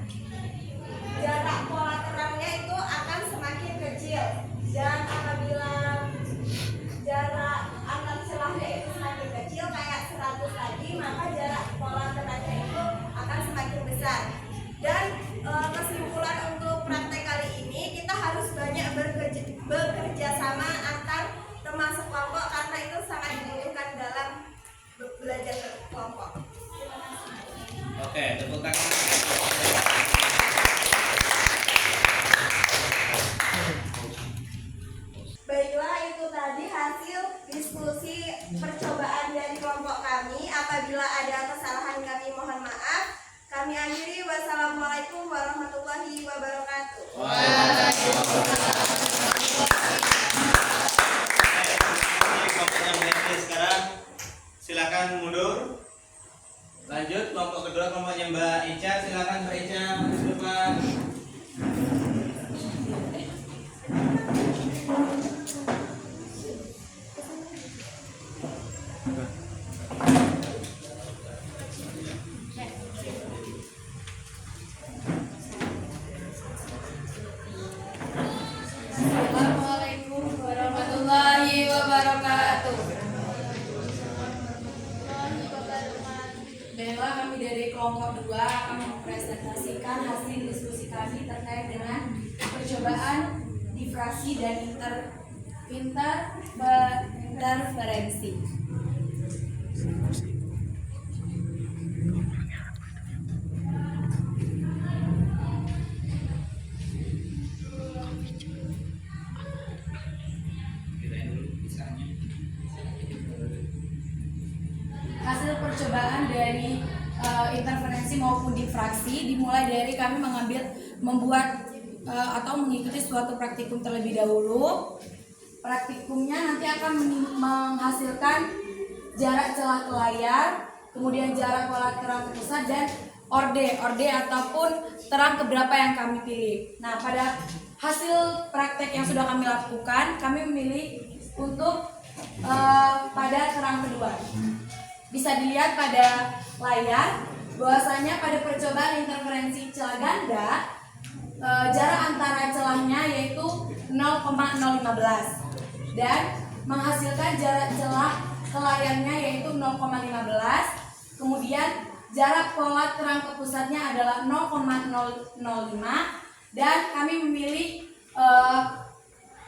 jarak pola terangnya itu akan semakin kecil, dan apabila jarak antar celahnya itu semakin kecil kayak 100 tadi, maka jarak pola terangnya itu akan semakin besar. Dan kesimpulan untuk praktek kali ini, kita harus banyak bekerja sama antar teman sekelompok karena itu sangat dibutuhkan dalam belajar berkelompok. Oke, tepuk tangan. Baiklah, itu tadi hasil diskusi percobaan dari kelompok kami. Apabila ada kesalahan kami mohon maaf. Kami akhiri. Wassalamualaikum warahmatullahi wabarakatuh. Kelompoknya Mbak sekarang silakan mundur. Lanjut kelompok kedua, kelompoknya Mbak Ica. Silakan Mbak Ica maju ke depan. Assalamualaikum warahmatullahi wabarakatuh. Baiklah, kami dari kelompok 2 akan mempresentasikan hasil diskusi kami terkait dengan percobaan difraksi dan interferensi interferensi. Hasil percobaan dari interferensi maupun difraksi dimulai dari kami membuat atau mengikuti suatu praktikum terlebih dahulu. Praktikumnya nanti akan menghasilkan jarak celah ke layar, kemudian jarak pola terang ke pusat, dan orde ataupun terang keberapa yang kami pilih. Nah, pada hasil praktek yang sudah kami lakukan, kami memilih untuk pada terang kedua. Bisa dilihat pada layar bahwasanya pada percobaan interferensi celah ganda, jarak antara celahnya yaitu 0,015 dan menghasilkan jarak celah ke layarnya yaitu 0,15. Kemudian jarak pola terang ke pusatnya adalah 0,005 dan kami memilih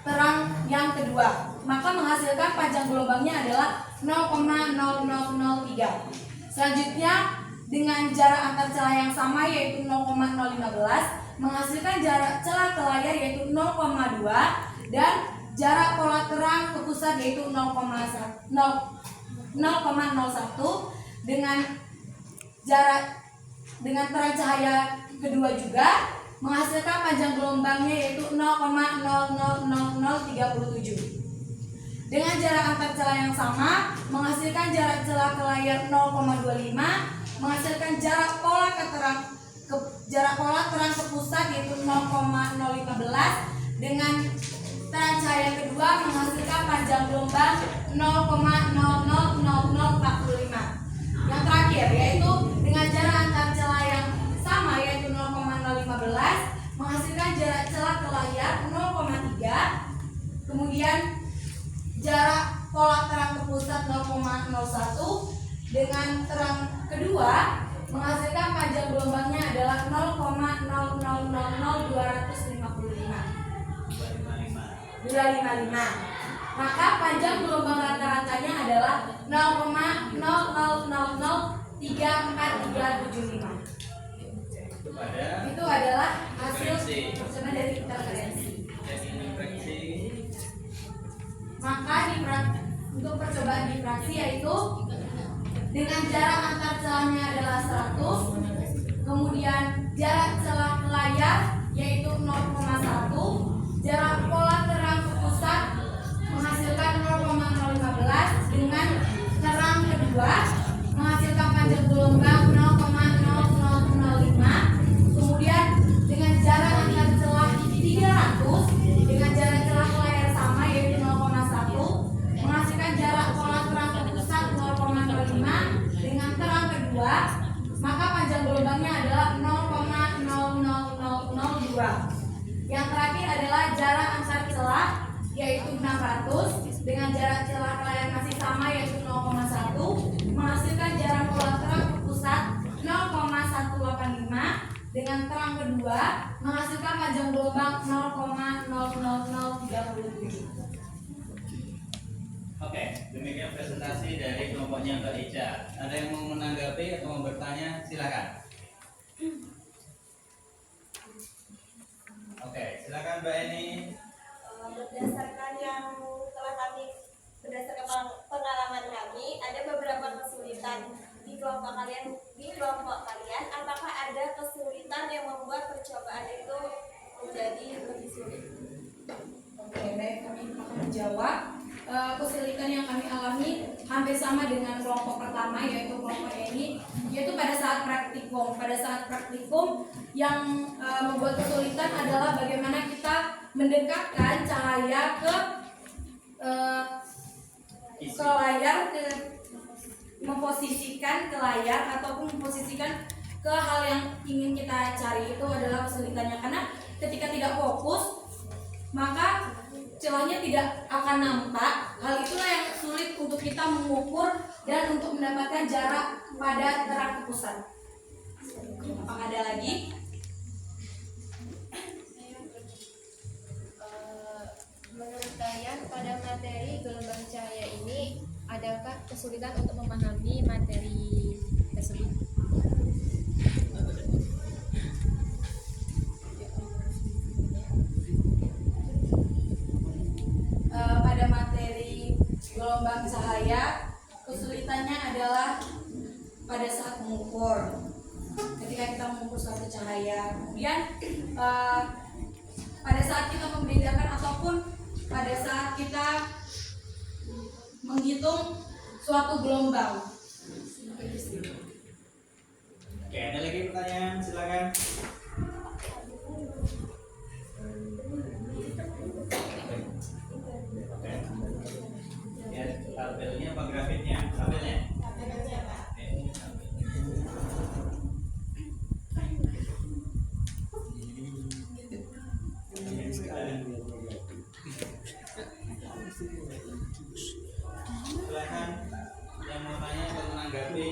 terang yang kedua, maka menghasilkan panjang gelombangnya adalah 0,0003. Selanjutnya dengan jarak antar celah yang sama yaitu 0,015 menghasilkan jarak celah ke layar yaitu 0,2 dan jarak pola terang ke pusat yaitu 0,01 dengan terang cahaya kedua juga menghasilkan panjang gelombangnya yaitu 0,000037. Dengan jarak antar celah yang sama menghasilkan jarak celah ke layar 0,25 menghasilkan jarak pola terang ke pusat yaitu 0,015 dengan terang cahaya kedua menghasilkan panjang gelombang 0,000045. Yang terakhir yaitu dengan jarak antar celah yang sama yaitu 0,015 menghasilkan jarak celah ke layar 0,3, kemudian jarak pola terang ke pusat 0,01 dengan terang kedua menghasilkan panjang gelombangnya adalah 0,000255. Maka panjang gelombang rata-ratanya adalah 0,00003475. Itu adalah hasil percobaan dari interferensi. Maka untuk percobaan difraksi yaitu dengan jarak antar celahnya adalah 100, kemudian jarak celah ke layar yaitu 0,1, jarak pola terang ke pusat menghasilkan 0,015 dengan terang kedua menghasilkan panjang gelombang 0,0005, kemudian dengan jarak antar celah 300 dengan jarak celah ke layar sama yaitu 0,1 menghasilkan jarak pola terang ke pusat 0,05 dengan terang kedua maka panjang gelombangnya adalah 0,00002. Yang terakhir adalah jarak antar celah yaitu 600 dengan jarak celah ke layar masih sama yaitu 0,1 menghasilkan jarak pola terang ke pusat 0,185 dengan terang kedua menghasilkan panjang gelombang 0,00037. Oke, demikian presentasi dari kelompoknya Mbak Ica. Ada yang mau menanggapi atau mau bertanya? Silakan. Oke, silakan Mbak Eni. Berdasarkan pengalaman kami, ada beberapa kesulitan di kelompok kalian. Apakah ada kesulitan yang membuat percobaan itu menjadi lebih sulit? Oke, baik, kami akan menjawab. Kesulitan yang kami alami hampir sama dengan kelompok pertama yaitu kelompok ini, yaitu pada saat praktikum. Pada saat praktikum yang membuat kesulitan adalah bagaimana kita mendekatkan cahaya ke layar, memposisikan ke layar ataupun memposisikan ke hal yang ingin kita cari. Itu adalah kesulitannya karena ketika tidak fokus maka celahnya tidak akan nampak. Hal itulah yang sulit untuk kita mengukur dan untuk mendapatkan jarak pada terang ke pusat. Apakah ada lagi? Menurut kalian pada materi gelombang cahaya ini adakah kesulitan untuk memahami materi tersebut? Pada materi gelombang cahaya, kesulitannya adalah pada saat mengukur. Ketika kita mengukur suatu cahaya, kemudian pada saat kita membedakan ataupun pada saat kita menghitung suatu gelombang. Oke, ada lagi pertanyaan? Silakan. Oke. Ya, tabelnya apa grafiknya? Tabelnya. Silakan yang mau tanya atau menanggapi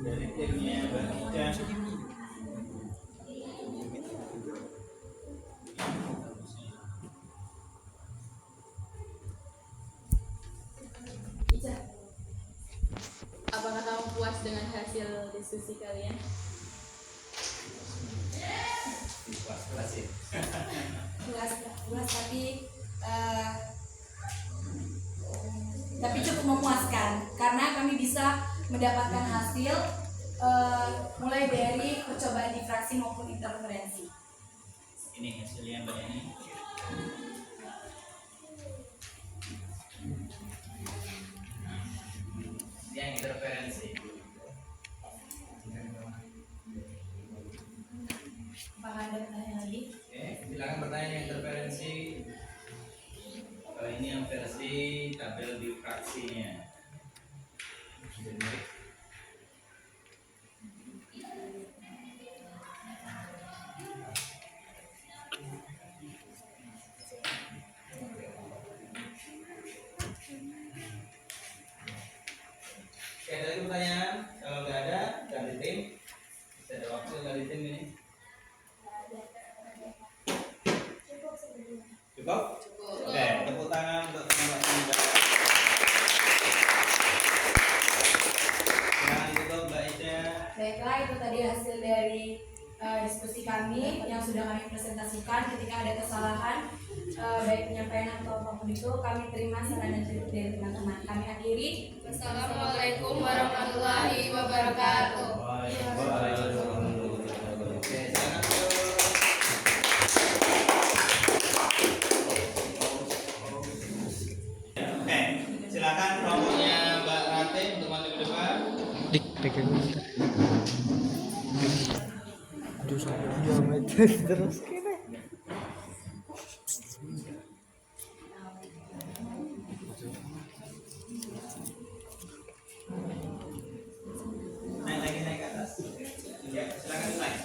dari timnya Mbak Ija. Apakah kamu puas dengan hasil diskusi kalian? Puas klasik. Puas tapi cukup memuaskan karena kami bisa mendapatkan hasil mulai dari percobaan difraksi maupun interferensi. Ini hasilnya Mbak ini. Yang interferensi. Apakah ada pertanyaan lagi? Oke, silakan bertanya yang interferensi. Kalau ini yang versi tabel difraksinya. Oke, ada lagi pertanyaan? Kalau nggak ada, ganti tim. Bisa ada waktu ganti tim ini. Cukup? Oke, tepuk tangan untuk teman-teman Mbak. Silakan tutup Mbak Ija. Baiklah, itu tadi hasil dari diskusi kami yang sudah kami presentasikan. Ketika ada kesalahan baik penyampaian atau apapun itu, kami terima saran dan kritik dari teman-teman. Kami akhiri. Wassalamualaikum warahmatullahi wabarakatuh. Oke, silakan tutup. Oke, silakan kelompoknya Mbak Rate untuk maju ke depan. Dik, pegang bentar. Aduh, 2 meter terus kira. Naik lagi, naik ke atas. Ya, silakan naik.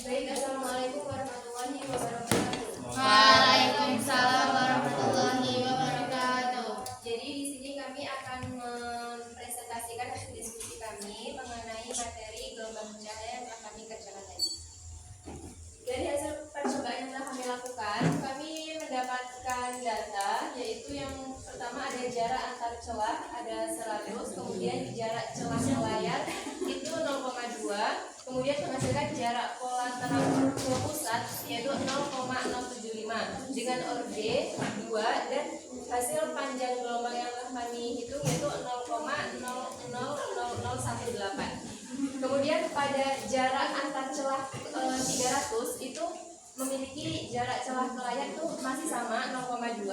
Baik, assalamualaikum warahmatullahi wabarakatuh. Waalaikumsalam warahmatullahi wabarakatuh. Jadi di sini kami akan mempresentasikan hasil diskusi kami mengenai materi gelombang cahaya yang telah kami kerjakan tadi. Dari hasil percobaan yang telah kami lakukan, kami mendapatkan data, yaitu yang pertama ada jarak antar celah ada 100, kemudian jarak celah ke layar itu 0,2, kemudian menghasilkan jarak pola terang ke pusat yaitu 0,075 dengan orde 2 dan hasil panjang gelombang yang telah kami hitung yaitu 0,000018. Kemudian pada jarak antar celah 300 itu memiliki jarak celah ke layar itu masih sama 0,2,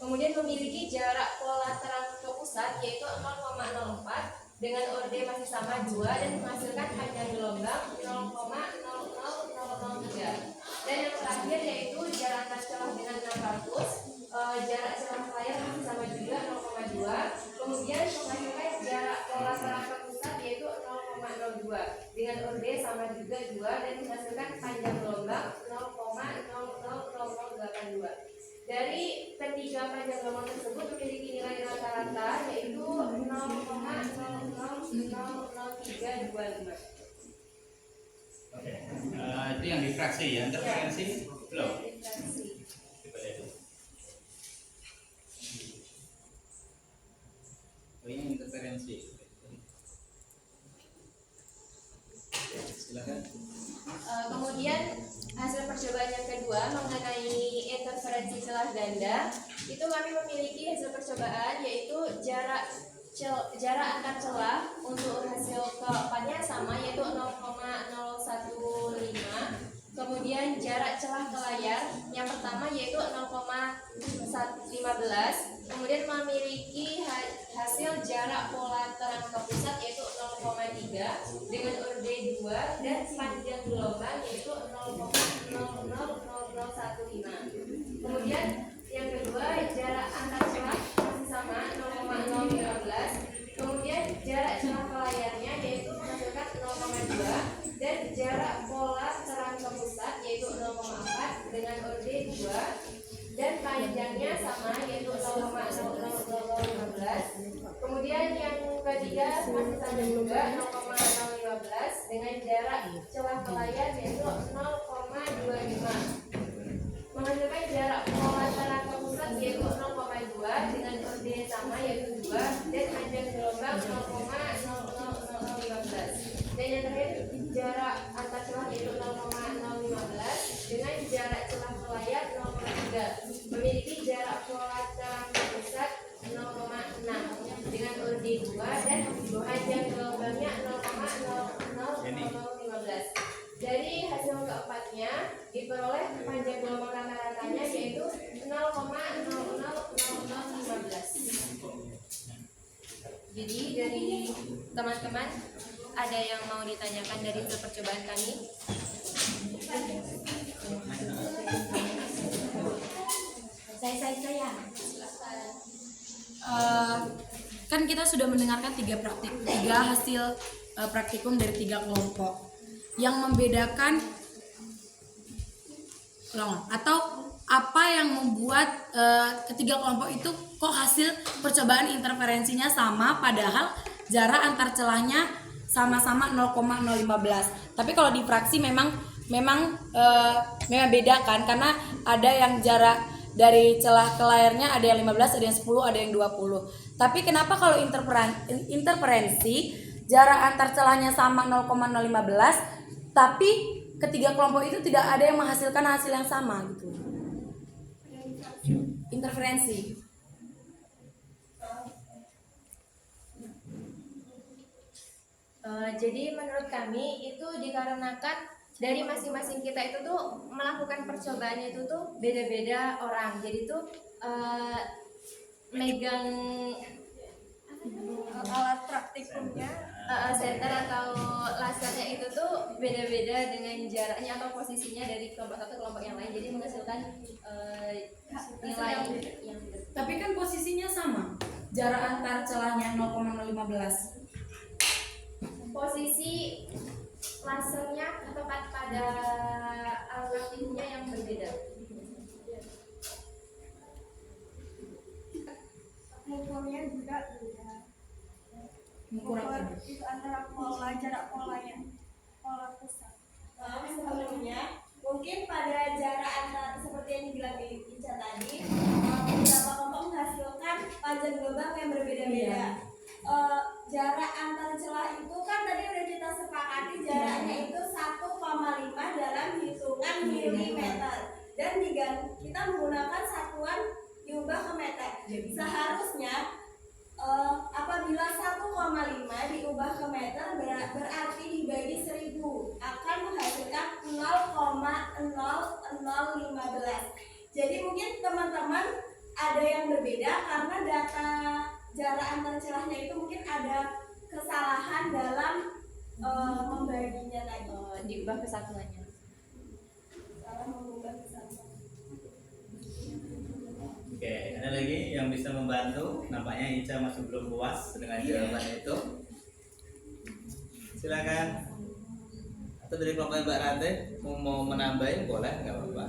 kemudian memiliki jarak pola terang ke pusat yaitu 0,04 dengan orde masih sama 2 dan menghasilkan panjang gelombang 0,00003. Dan yang terakhir yaitu jarak antar celah dengan 600, jarak celah ke layar masih sama juga 0,2, kemudian menghasilkan jarak pola terang ke pusat yaitu 0,02 dengan orde sama juga 2 dan menghasilkan panjang gelombang 0,000082. Dari ketiga panjang gelombang tersebut memiliki nilai rata-rata yaitu 0,000325. Oke, itu yang difraksi ya, interferensi belum. interferensi. Silakan. Kemudian hasil percobaan yang kedua mengenai interferensi celah ganda, itu kami memiliki hasil percobaan yaitu jarak antar celah untuk hasil keempatnya sama yaitu 0,015. Kemudian jarak celah ke layar yang pertama yaitu 0,15. Kemudian memiliki hasil jarak pola terang ke pusat yaitu 0,3 dengan orde 2 dan panjang gelombang yaitu 0,000015. Kemudian yang kedua jarak antar celah masih sama 0,015. Kemudian jarak celah ke layarnya yaitu menghasilkan 0,2 dan jarak pola terang ke pusat yaitu 0,4 dengan orde 2 dan panjangnya sama yaitu 0,00015. Kemudian yang ketiga masih sama juga 0,015 dengan jarak celah ke layar yaitu 0,25 menghasilkan jarak pola terang ke pusat yaitu 0,2 dengan orde sama yaitu 2 dan panjang gelombang 0,00015. Dan yang terakhir jarak antar celah yaitu 0,015 dengan jarak celah ke layar 0,3 memiliki jarak pola terang ke pusat 0,6 dengan orde 2 dan panjang gelombangnya 0,00015. Dari hasil keempatnya diperoleh panjang gelombang rata-ratanya yaitu 0,000015. Jadi dari teman-teman ada yang mau ditanyakan dari hasil percobaan kami? Saya. Kan kita sudah mendengarkan tiga hasil praktikum dari 3 kelompok. Yang membedakan atau apa yang membuat ketiga kelompok itu kok hasil percobaan interferensinya sama padahal jarak antar celahnya sama-sama 0,015. Tapi kalau di fraksi memang beda kan, karena ada yang jarak dari celah ke layarnya ada yang 15, ada yang 10, ada yang 20. Tapi kenapa kalau interferensi jarak antar celahnya sama 0,015 tapi ketiga kelompok itu tidak ada yang menghasilkan hasil yang sama gitu. Interferensi. Jadi menurut kami itu dikarenakan dari masing-masing kita itu tuh melakukan percobaannya itu tuh beda-beda orang. Jadi tuh megang alat praktikumnya, center atau lasernya itu tuh beda-beda dengan jaraknya atau posisinya dari kelompok satu ke kelompok yang lain. Jadi menghasilkan nilai yang Tapi kan posisinya sama. Jarak antar celahnya 0,015. posisi lasernya tepat pada alat praktikumnya yang berbeda. Mengukurnya juga beda. Mengukur Itu antara jarak polanya, pola pusat. Sebelumnya mungkin pada jarak antar seperti yang dibilang Ica tadi, beberapa kelompok menghasilkan panjang gelombang yang berbeda-beda. Jarak antar celah itu kan tadi udah kita sepakati jaraknya itu 1,5 dalam hitungan milimeter dan kita menggunakan satuan diubah ke meter. Seharusnya apabila 1,5 diubah ke meter berarti dibagi 1000 akan menghasilkan 0,0015. Jadi mungkin teman-teman ada yang berbeda karena data jarak antar celahnya itu mungkin ada kesalahan dalam membaginya tadi. Diubah kesatuannya. Salah mengubah kesatuan. Oke, ada lagi yang bisa membantu? Nampaknya Ica masih belum puas dengan jawaban itu. Silakan. Atau dari kelompok Mbak Rante mau menambahin boleh, nggak apa-apa.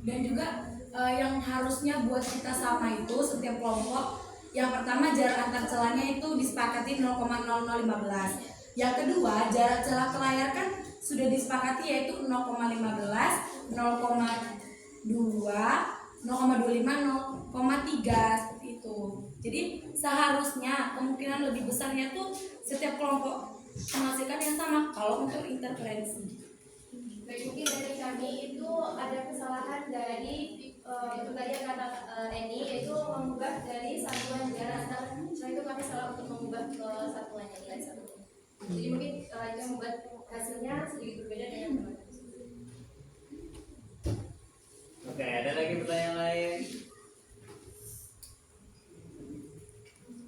Dan juga yang harusnya buat kita sama itu setiap kelompok, yang pertama jarak antar celahnya itu disepakati 0,0015. Yang kedua jarak celah ke layar kan sudah disepakati yaitu 0,15, 0,2, 0,25, 0,3 seperti itu. Jadi seharusnya kemungkinan lebih besarnya tuh setiap kelompok menghasilkan yang sama kalau untuk interferensi. Baik, mungkin dari kami itu ada kesalahan dari itu tadi yang kata Eni, yaitu mengubah dari satuan jarak antar. Nah itu kami salah untuk mengubah ke satuannya, nilai satuannya. Jadi mungkin itu yang membuat hasilnya sedikit berbeda dengan teman-teman. Oke, ada lagi pertanyaan lain?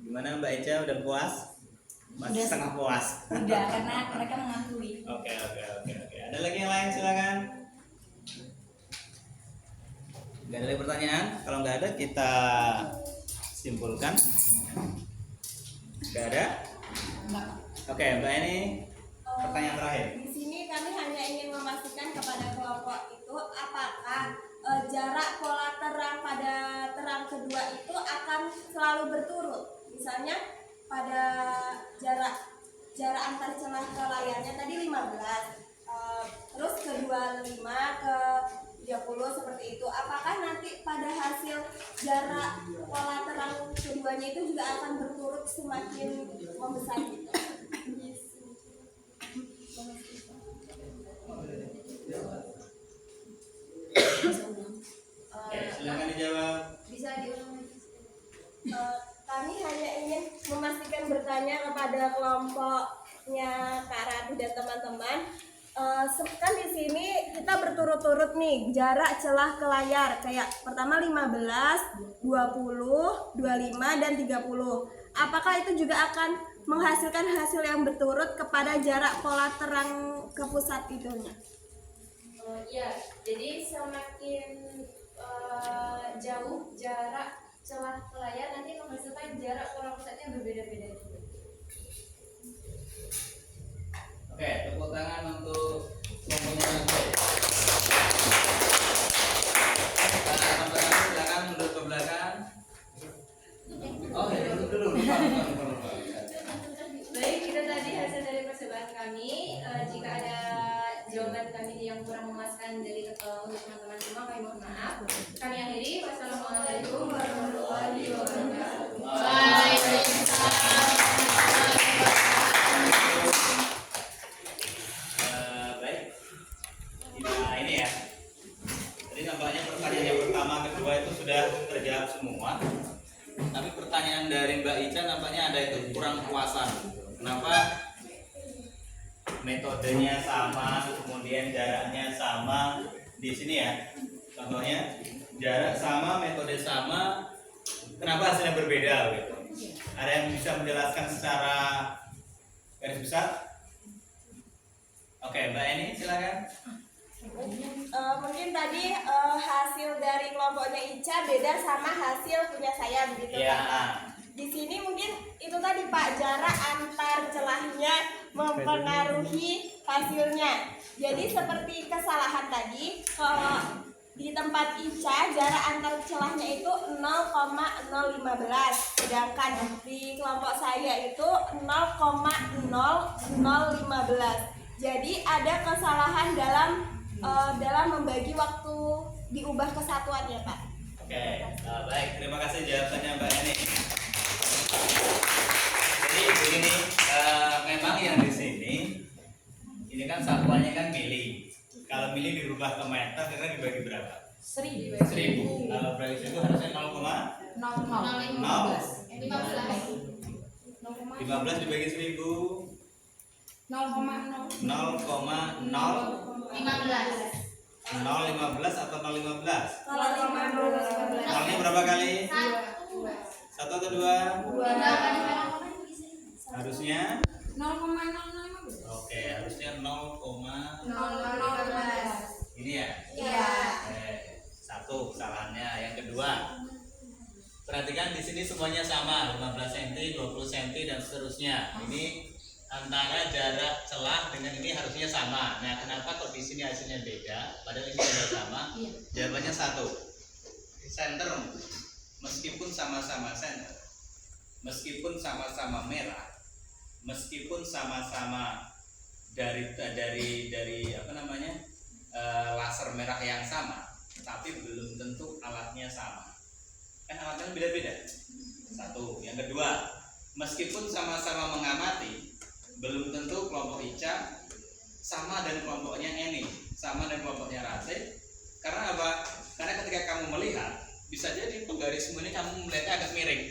Gimana Mbak Eca, udah puas? Masih Udah. setengah puas. Udah, karena mereka mengakui. Oke. Ada lagi yang lain, silakan. Gak ada lagi pertanyaan? Kalau nggak ada kita simpulkan. Gak ada? Oke, Mbak Eni, pertanyaan terakhir. Di sini kami hanya ingin memastikan kepada kelompok itu apakah jarak pola terang pada terang kedua itu akan selalu berturut. Misalnya pada jarak antar celah ke layarnya tadi 15, terus ke 25 ke 30 seperti itu. Apakah nanti pada hasil jarak pola terang keduanya itu juga akan berturut semakin membesar gitu? Silakan dijawab. Bisa diulang lagi? Kami hanya ingin memastikan bertanya kepada kelompoknya Kak Ratu dan teman-teman. Kan di sini kita berturut-turut nih jarak celah ke layar kayak pertama 15, 20, 25 dan 30. Apakah itu juga akan menghasilkan hasil yang berturut kepada jarak pola terang ke pusat itunya? Ya, jadi semakin jauh jarak celah ke layar nanti menghasilkan jarak pola pusatnya berbeda-beda juga. Oke, tepuk tangan untuk kelompoknya nanti. Teman-teman silakan mundur ke belakang. Oh, ya, dulu. Lupa. Baik, itu tadi hasil dari percobaan kami. Jika ada jawaban kami yang kurang memuaskan dari untuk teman-teman semua, kami mohon maaf. Kami akhiri. Wassalamualaikum warahmatullahi wabarakatuh. Baik. Nah, ini ya. Jadi nampaknya pertanyaan yang pertama, kedua itu sudah terjawab semua. Tapi pertanyaan dari Mbak Ica nampaknya ada itu kurang puasan. Kenapa? Metodenya sama, kemudian jaraknya sama di sini ya. Contohnya jarak sama, metode sama, kenapa hasilnya berbeda gitu? Ada yang bisa menjelaskan secara garis besar? Oke, Mbak Eni silakan. Mungkin tadi hasil dari kelompoknya Ica beda sama hasil punya saya begitu Iya. kan? Di sini mungkin itu tadi Pak, jarak antar celahnya mempengaruhi hasilnya. Jadi seperti kesalahan tadi, kalau di tempat Ica jarak antar celahnya itu 0,015, sedangkan di kelompok saya itu 0,0015. Jadi ada kesalahan dalam membagi waktu diubah kesatuannya Pak. Oke, baik. Terima kasih jawabannya Mbak Eni. Jadi begini, memang yang di sini ini kan satuannya kan mili. Kalau mili dirubah ke meter, kira dibagi berapa? 1000. 1000. Kalau bagi itu harusnya 15 dibagi 1000. 0,015 atau 0,15? Kalau 15. Nolnya berapa kali? 1 atau 2? Harusnya? 0,015. Oke, harusnya 0, 0,015. ini ya? Iya. Satu kesalahannya. Yang kedua, perhatikan di sini semuanya sama, 15 cm, 20 cm dan seterusnya. Ini antara jarak celah dengan ini harusnya sama. Nah, kenapa kok di sini hasilnya beda? Padahal ini sudah sama. Jawabannya satu. Center, meskipun sama-sama center, meskipun sama-sama merah, meskipun sama-sama dari apa namanya laser merah yang sama, tapi belum tentu alatnya sama. Kan alatnya beda-beda. Satu. Yang kedua, meskipun sama-sama mengamati, belum tentu kelompok Ica sama dan kelompoknya Eni, sama dan kelompoknya Rasif. Karena apa? Karena ketika kamu melihat, bisa jadi penggarismu ini kamu melihatnya agak miring.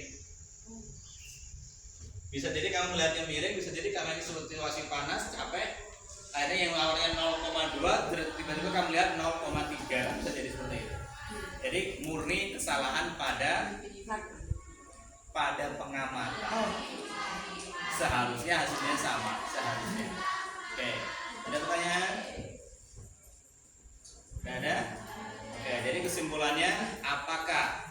Bisa jadi kamu melihatnya miring, bisa jadi karena ini situasi panas, capek. Akhirnya yang awalnya 0,2, tiba-tiba kamu lihat 0,3, bisa jadi seperti itu. Jadi murni kesalahan pada pengamatan. Seharusnya hasilnya sama, seharusnya. Oke, ada pertanyaan? Tidak ada? Oke, jadi kesimpulannya, apakah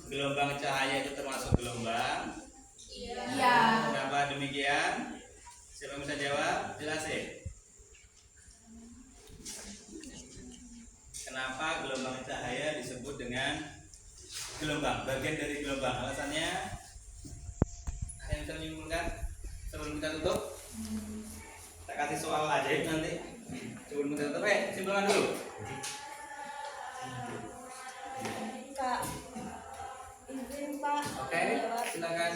gelombang cahaya itu termasuk gelombang? Iya. Kenapa demikian? Siapa yang bisa jawab? Jelasin. Kenapa gelombang cahaya disebut dengan gelombang? Bagian dari gelombang. Alasannya? Ada yang bisa menyimpulkan? Sebelum kita tutup, kita kasih soal ajaib nanti. Sebelum kita tutup, simpulkan dulu. Kak, izin Pak. Oke, silakan.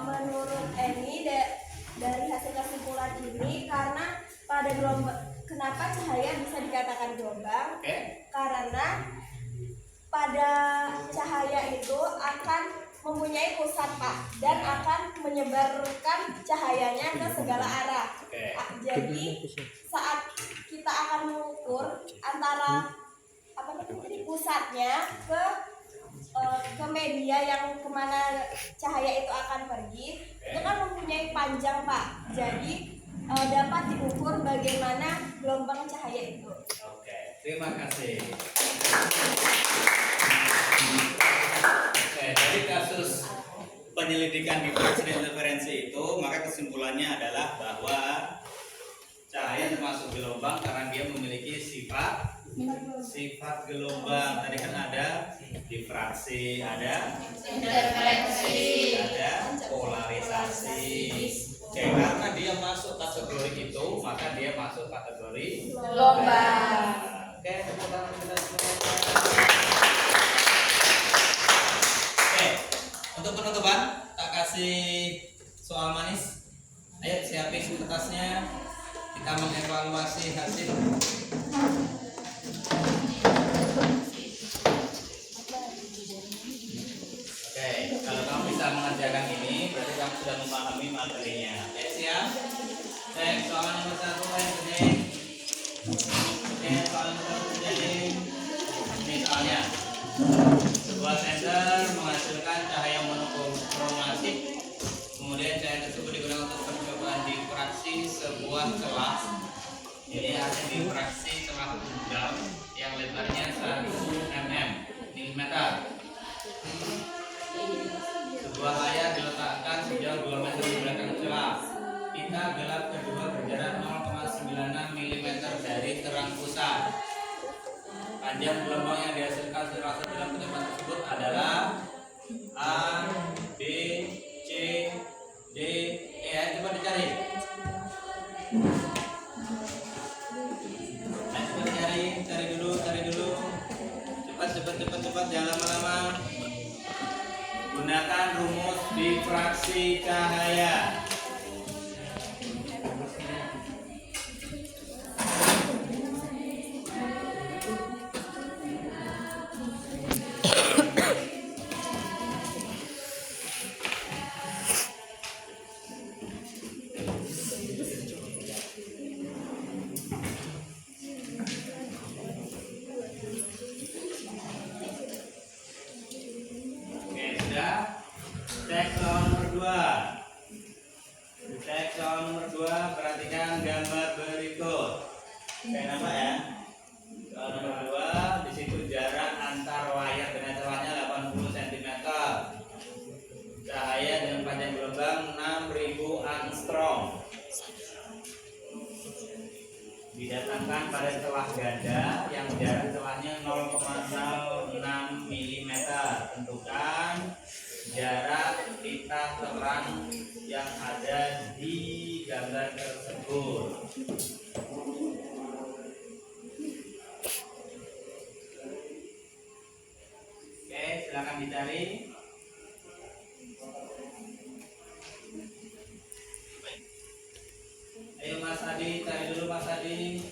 Menurut Eni dari hasil kesimpulan ini, karena pada gelombang, kenapa cahaya bisa dikatakan gelombang? Oke. Karena pada cahaya itu akan mempunyai pusat Pak, dan akan menyebarkan cahayanya ke segala arah. Oke. Jadi saat kita akan mengukur antara pusatnya ke media yang kemana cahaya itu akan pergi, itu kan mempunyai panjang Pak. Jadi dapat diukur bagaimana gelombang cahaya itu. Oke, terima kasih. Oke, dari kasus penyelidikan diffraksi dan interferensi itu, maka kesimpulannya adalah bahwa cahaya termasuk gelombang karena dia memiliki sifat gelombang. Tadi kan ada diffraksi, ada interferensi, ada polarisasi. Oke, karena dia masuk kategori itu, maka dia masuk kategori Gelombang. Oke, tepuk tangan kita semua. Oke, untuk penutupan tak kasih soal manis. Ayo siapin kertasnya. Kita mengevaluasi hasil. Oke, kalau kamu bisa mengerjakan ini, berarti kamu sudah memahami materinya. Oke, siap? Oke, soal nomor 1 kerjain. Oke, soal nomor 1 kerjain. Ini soalnya. Sebuah senter menghasilkan cahaya monokromatik. Kemudian cahaya tersebut digunakan untuk percobaan diffraksi sebuah celah. Ini hasil diffraksi celah tunggal yang lebarnya 1 mm. Sebuah layar diletakkan sejauh 2 meter di belakang celah. Pita gelap kedua berjarak 0,96 mm dari terang pusat. Panjang gelombang yang dihasilkan setelah dalam penyebab tersebut adalah A, B, C, D, E. Ayo coba dicari. Ayo coba dicari, cari dulu. Cepat, jangan lama-lama. Gunakan rumus diffraksi cahaya. Cek soal nomor 2. Perhatikan gambar berikut. Kayak nama ya. Soal nomor 2, di situ jarak antar wayar dengan celahnya 80 cm. Cahaya dengan panjang gelombang 6000 angstrom. Didatangkan pada celah ganda yang jarak celahnya 0,06 mm. Tentukan jarak pita terang yang ada di gambar tersebut. Oke, silakan dicari. Adi, cari dulu Mas Adi.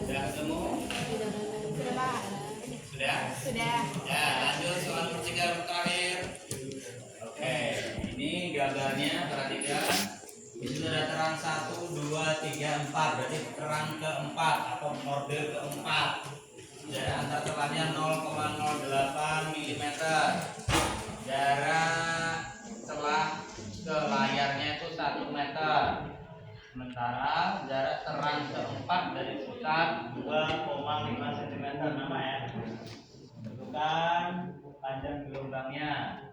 Sudah ketemu? Sudah? Sudah. Ya, lanjut soal ketiga terakhir. Oke, ini gambarnya perhatikan. Di situ ada terang 1, 2, 3, 4. Berarti terang keempat atau mode keempat. Jarak antar telahnya 0,08 mm. Jarak celah ke layarnya itu 1 meter. Sementara jarak terang keempat dari pusat 2,5 cm. Nama ya. Tentukan panjang gelombangnya.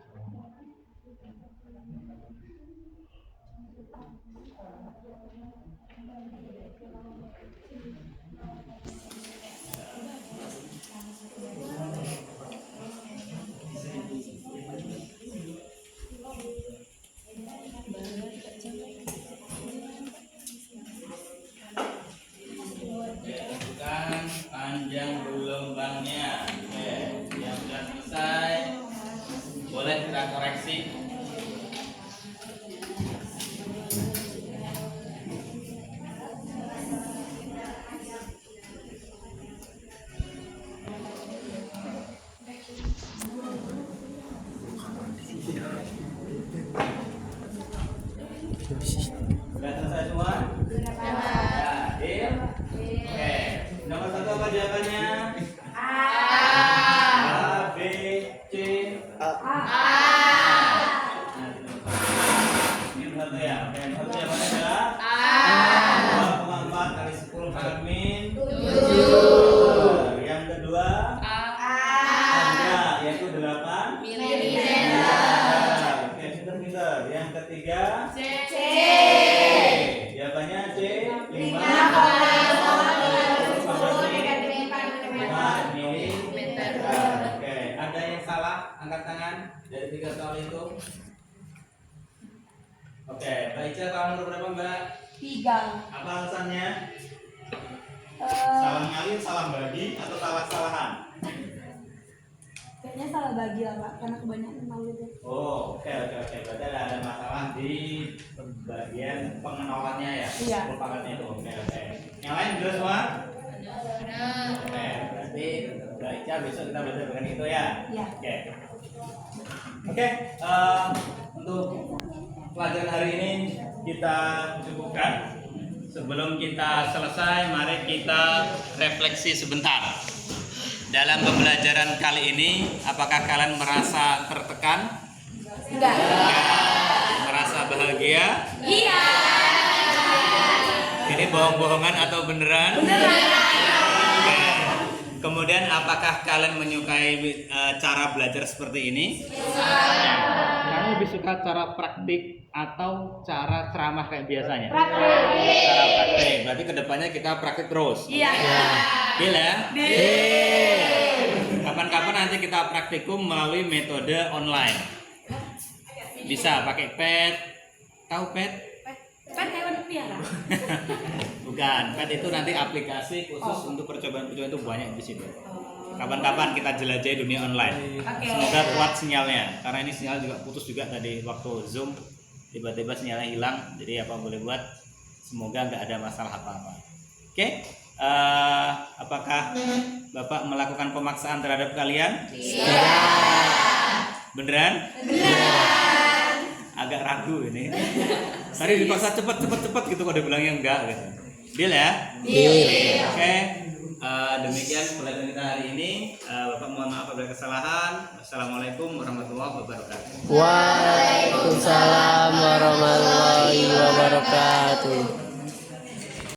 Tentukan panjang gelombangnya. Oke, yang sudah selesai boleh kita koreksi. Sudah selesai semua? Ya, deal. Oke, nomor 1 apa jawabannya? A, B, C. Ini satu ya. Oke, yang satu jawabannya adalah 2,4 kali 10 pangkat min 7. Yang kedua ada, yaitu 8 milimeter. Oke, pinter-pinter. Yang ketiga jawabannya C, 5 milimeter. Oke, ada yang salah? Angkat tangan dari 3 soal itu. Oke, Mbak Ica soal nomor berapa Mbak? 3. Apa alasannya? Salah ngalih, salah bagi, atau salah-salahan? Kayaknya salah bagi lah Pak, karena kebanyakan tahu itu. Oh, oke. Berarti ada masalah di bagian pengenolannya ya? Iya. Pengepakatnya itu. Oke. Yang lain benar semua? Oke, berarti Mbak Ica besok kita belajar dengan itu ya? Iya. Oke, untuk pelajaran hari ini kita cukupkan. Sebelum kita selesai, mari kita refleksi sebentar. Dalam pembelajaran kali ini, apakah kalian merasa tertekan? Enggak. Merasa bahagia? Iya. Ini bohong-bohongan atau beneran? Beneran. Oke. Kemudian apakah kalian menyukai cara belajar seperti ini? Kamu lebih suka cara praktik atau cara ceramah kayak biasanya? Praktik. Cara praktik. Berarti kedepannya kita praktik terus. Iya. Deal ya? Kapan-kapan nanti kita praktikum melalui metode online. Bisa pakai pet. Tahu pet? Kan hewan piara. Bukan, pet itu nanti aplikasi khusus untuk percobaan-percobaan itu banyak di situ. Kapan-kapan kita jelajahi dunia online. Semoga kuat sinyalnya, karena ini sinyal juga putus juga tadi waktu Zoom, tiba-tiba sinyalnya hilang. Jadi apa boleh buat, semoga nggak ada masalah apa-apa. Oke, apakah Bapak melakukan pemaksaan terhadap kalian? Iya. Beneran? Beneran. Agak ragu ini. Tadi dipaksa cepet gitu, kok dia bilangnya enggak gitu. Deal ya? Deal. Oke. Demikian pelajaran kita hari ini. Bapak mohon maaf apabila kesalahan. Wassalamualaikum warahmatullahi wabarakatuh. Waalaikumsalam warahmatullahi wabarakatuh.